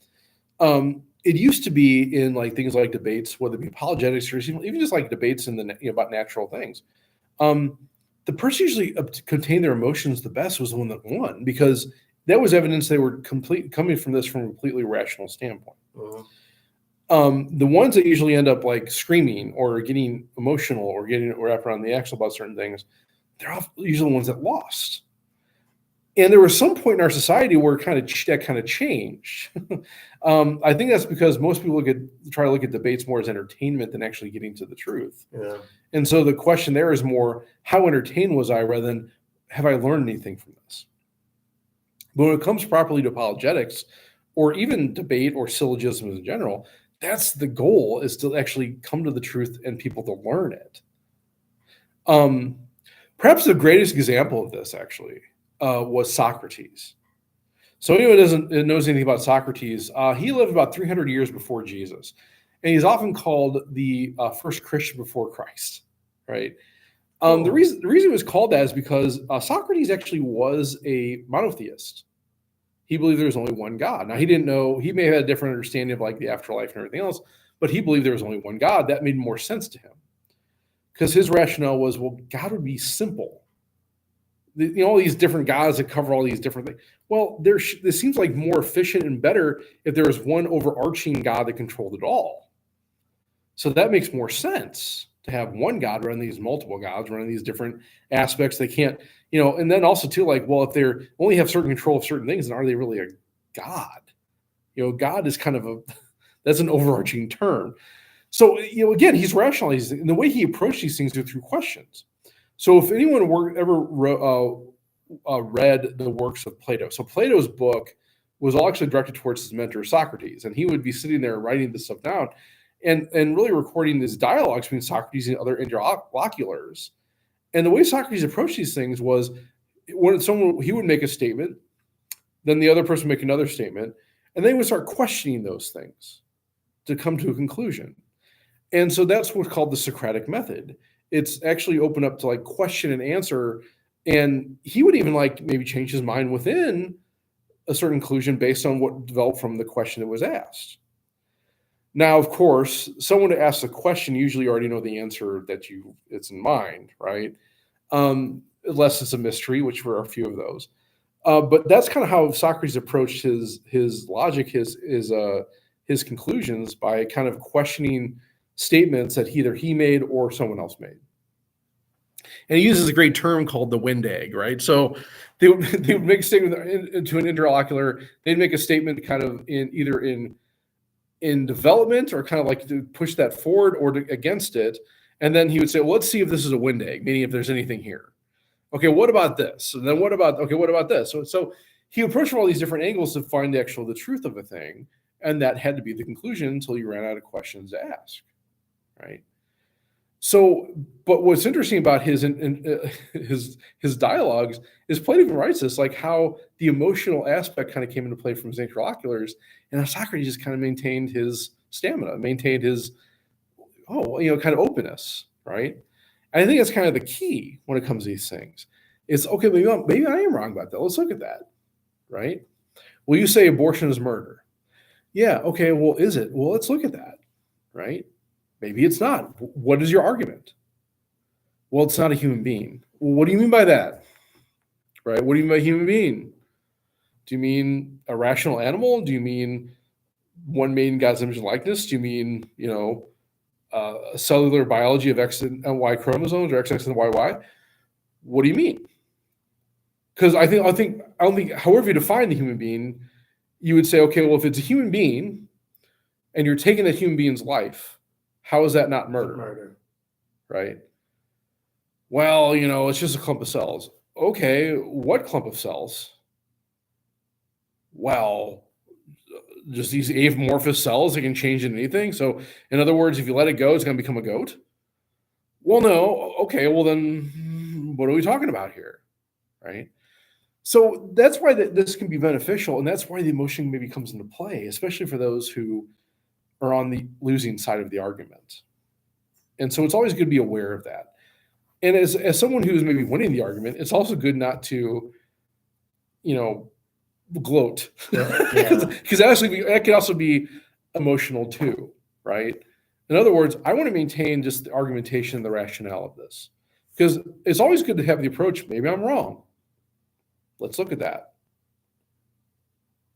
It used to be in like things like debates, whether it be apologetics or even just like debates in about natural things. The person usually contained their emotions the best was the one that won, because that was evidence they were coming from a completely rational standpoint. The ones that usually end up like screaming or getting emotional or getting wrapped around the axle about certain things, they're usually the ones that lost. And there was some point in our society where that kind of changed. I think that's because most people try to look at debates more as entertainment than actually getting to the truth. Yeah. And so the question there is more, how entertained was I, rather than have I learned anything from this? But when it comes properly to apologetics, or even debate or syllogisms in general, that's the goal, is to actually come to the truth and people to learn it. Perhaps the greatest example of this actually was Socrates. So anyone who knows anything about Socrates, he lived about 300 years before Jesus. And he's often called the first Christian before Christ, right? The reason it was called that is because Socrates actually was a monotheist. He believed there was only one God. Now, he may have had a different understanding of like the afterlife and everything else, but he believed there was only one God. That made more sense to him, because his rationale was, well, God would be simple. All these different gods that cover all these different things. Well, this seems like more efficient and better if there was one overarching God that controlled it all. So that makes more sense, to have one God running these multiple gods, running these different aspects. They can't, and then also too, like, well, if they only have certain control of certain things, then are they really a God? God is kind of that's an overarching term. So, again, he's rationalizing, and the way he approached these things through questions. So if anyone ever read the works of Plato, so Plato's book was all actually directed towards his mentor Socrates, and he would be sitting there writing this stuff down, and really recording these dialogues between Socrates and other interlocutors. And the way Socrates approached these things was, when he would make a statement, then the other person would make another statement, and they would start questioning those things to come to a conclusion. And so that's what's called the Socratic method. It's actually open up to like question and answer, and he would even like maybe change his mind within a certain conclusion based on what developed from the question that was asked. Now, of course, someone who asks a question usually already know the answer it's in mind, right? Unless it's a mystery, which were a few of those. But that's kind of how Socrates approached his logic, his conclusions, by kind of questioning statements that either he made or someone else made. And he uses a great term called the wind egg, right? So they would make a statement to an interlocutor. They'd make a statement kind of in development, or kind of like to push that forward or against it. And then he would say, well, let's see if this is a wind egg, meaning if there's anything here. Okay, what about this? And then what about this? So he approached from all these different angles to find the truth of a thing. And that had to be the conclusion until you ran out of questions to ask, right? So, but what's interesting about his dialogues is Plato even writes this, like how the emotional aspect kind of came into play from his interlocutors, and how Socrates just kind of maintained his stamina, maintained his kind of openness, right? And I think that's kind of the key when it comes to these things. It's okay, maybe I am wrong about that. Let's look at that, right? Well, you say abortion is murder. Yeah, okay, well, is it? Well, let's look at that, right? Maybe it's not. What is your argument? Well, it's not a human being. Well, what do you mean by that? Right? What do you mean by human being? Do you mean a rational animal? Do you mean one made in God's image and likeness? Do you mean, cellular biology of X and Y chromosomes, or XX and YY? What do you mean? Because I don't think, however you define the human being, you would say, okay, well, if it's a human being and you're taking that human being's life, how is that not murder? Right? Well, it's just a clump of cells. Okay, what clump of cells? Well, just these amorphous cells that can change into anything. So, in other words, if you let it go, it's going to become a goat? Well, no. Okay, well then, what are we talking about here? Right? So that's why this can be beneficial, and that's why the emotion maybe comes into play, especially for those who are on the losing side of the argument. And so it's always good to be aware of that. And as someone who's maybe winning the argument, it's also good not to, gloat, because that can also be emotional too, right? In other words, I want to maintain just the argumentation and the rationale of this, because it's always good to have the approach, maybe I'm wrong. Let's look at that.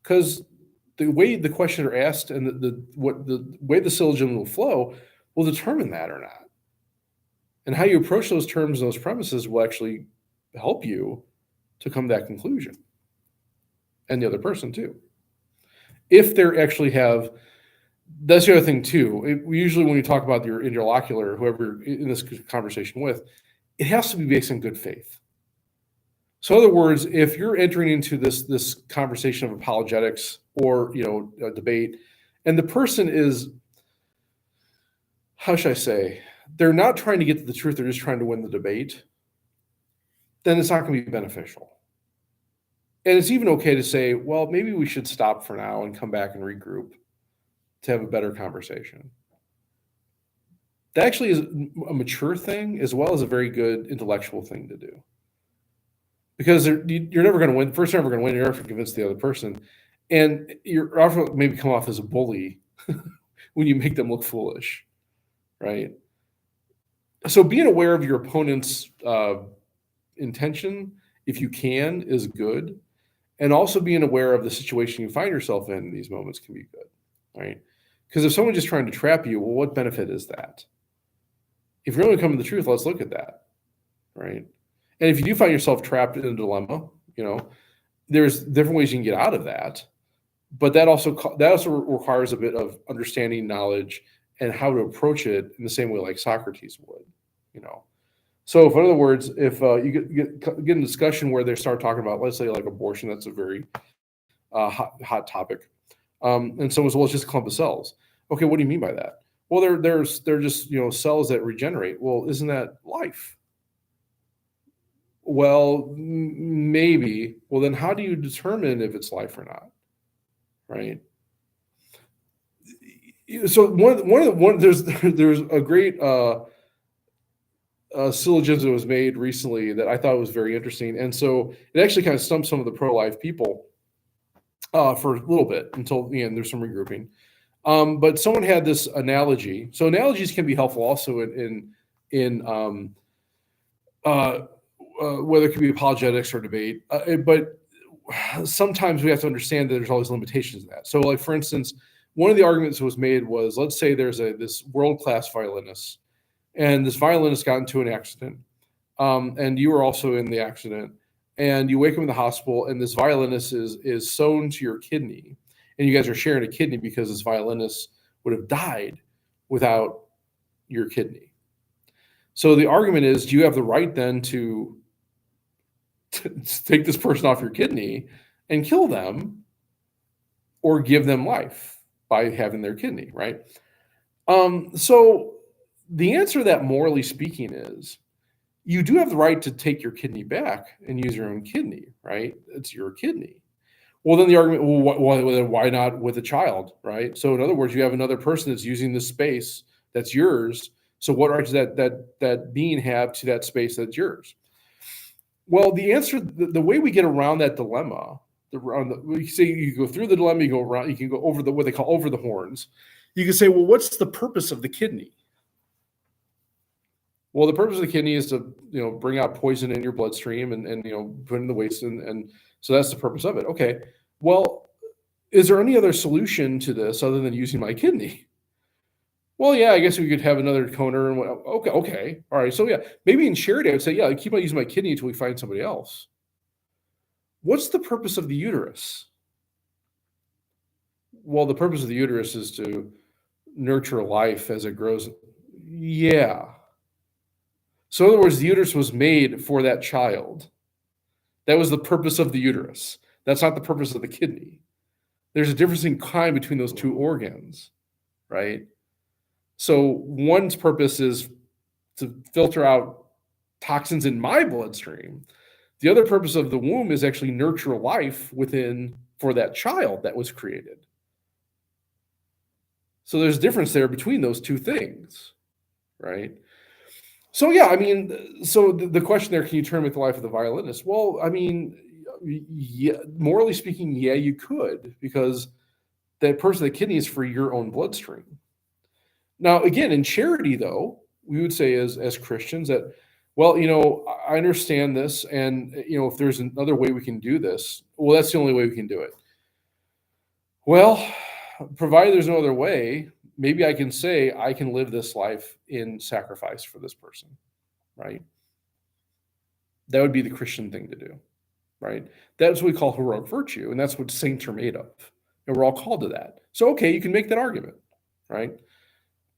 Because the way the questions are asked and the way the syllogism will flow will determine that or not. And how you approach those terms and those premises will actually help you to come to that conclusion. And the other person too. If they actually have, that's the other thing too. Usually when you talk about your interlocutor, whoever you're in this conversation with, it has to be based on good faith. So in other words, if you're entering into this conversation of apologetics or a debate, and the person is, how should I say, they're not trying to get to the truth, they're just trying to win the debate, then it's not going to be beneficial. And it's even okay to say, well, maybe we should stop for now and come back and regroup to have a better conversation. That actually is a mature thing as well as a very good intellectual thing to do. Because you're never going to win. First, you're never going to win. You're never going to convince the other person. And you're often maybe come off as a bully when you make them look foolish, right? So being aware of your opponent's intention, if you can, is good. And also being aware of the situation you find yourself in these moments can be good, right? Because if someone's just trying to trap you, well, what benefit is that? If you're only coming to the truth, let's look at that, right? And if you do find yourself trapped in a dilemma, there's different ways you can get out of that. But that also requires a bit of understanding, knowledge, and how to approach it in the same way like Socrates would, So, in other words, if you get in a discussion where they start talking about, let's say, like abortion, that's a very hot topic. And someone says, well, it's just a clump of cells. Okay, what do you mean by that? Well, they're just cells that regenerate. Well, isn't that life? Well, maybe. Well, then how do you determine if it's life or not? Right. So there's a great syllogism that was made recently that I thought was very interesting, and so it actually kind of stumped some of the pro-life people for a little bit until the end. There's some regrouping, but someone had this analogy. So analogies can be helpful also in whether it could be apologetics or debate, but sometimes we have to understand that there's always limitations to that. So, like for instance, one of the arguments that was made was, let's say there's this world-class violinist, and this violinist got into an accident, and you were also in the accident, and you wake up in the hospital, and this violinist is sewn to your kidney, and you guys are sharing a kidney because this violinist would have died without your kidney. So the argument is, do you have the right then to take this person off your kidney and kill them, or give them life by having their kidney, right? So the answer to that, morally speaking, is you do have the right to take your kidney back and use your own kidney, right? It's your kidney. Well, then the argument, well, why not with a child, right? So in other words, you have another person that's using this space that's yours. So what right does that being have to that space that's yours? Well, the answer, the way we get around that dilemma, we say you go through the dilemma, you go around, you can go over what they call over the horns. You can say, well, what's the purpose of the kidney? Well, the purpose of the kidney is to bring out poison in your bloodstream and put in the waste, and so that's the purpose of it. Okay, well, is there any other solution to this other than using my kidney? Well, yeah, I guess we could have another donor. And okay, all right. So yeah, maybe in charity, I would say, yeah, I keep on using my kidney until we find somebody else. What's the purpose of the uterus? Well, the purpose of the uterus is to nurture life as it grows. Yeah. So in other words, the uterus was made for that child. That was the purpose of the uterus. That's not the purpose of the kidney. There's a difference in kind between those two organs, right? So one's purpose is to filter out toxins in my bloodstream. The other purpose of the womb is actually nurture life within for that child that was created. So there's a difference there between those two things, right? So yeah, I mean, so the question there, can you terminate the life of the violinist? Well, I mean, yeah, morally speaking, yeah, you could, because that person, the kidney, is for your own bloodstream. Now, again, in charity, though, we would say as Christians that, well, I understand this, and if there's another way we can do this, well, that's the only way we can do it. Well, provided there's no other way, maybe I can say I can live this life in sacrifice for this person, right? That would be the Christian thing to do, right? That's what we call heroic virtue, and that's what saints are made of, and we're all called to that. So, okay, you can make that argument, right?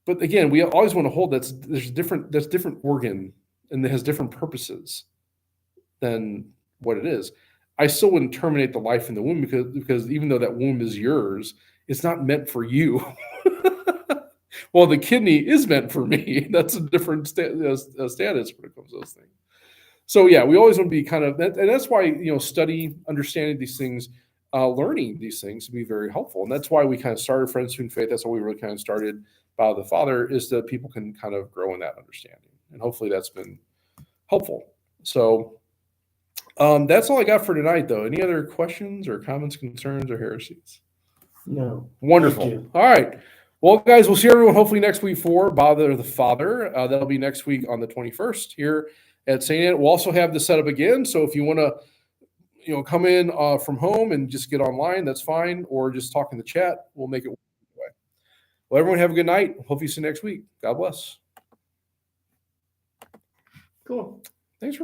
But again, we always want to hold that's different organ, and it has different purposes than what it is. I still wouldn't terminate the life in the womb because even though that womb is yours, it's not meant for you. Well, the kidney is meant for me. That's a different status when it comes to those things. So yeah, we always want to be kind of, and that's why study, understanding these things, learning these things to be very helpful, and that's why we kind of started Friends Student Faith. That's why we really kind of started By the Father, is that people can kind of grow in that understanding, and hopefully that's been helpful. So that's all I got for tonight, though. Any other questions or comments, concerns, or heresies? No. Wonderful. All right. Well, guys, we'll see everyone hopefully next week for Bother the Father. That'll be next week on the 21st here at St. Anne. We'll also have this set up again. So if you want to, come in from home and just get online, that's fine. Or just talk in the chat. We'll make it work. Well, everyone have a good night. Hope you see you next week. God bless. Cool. Thanks for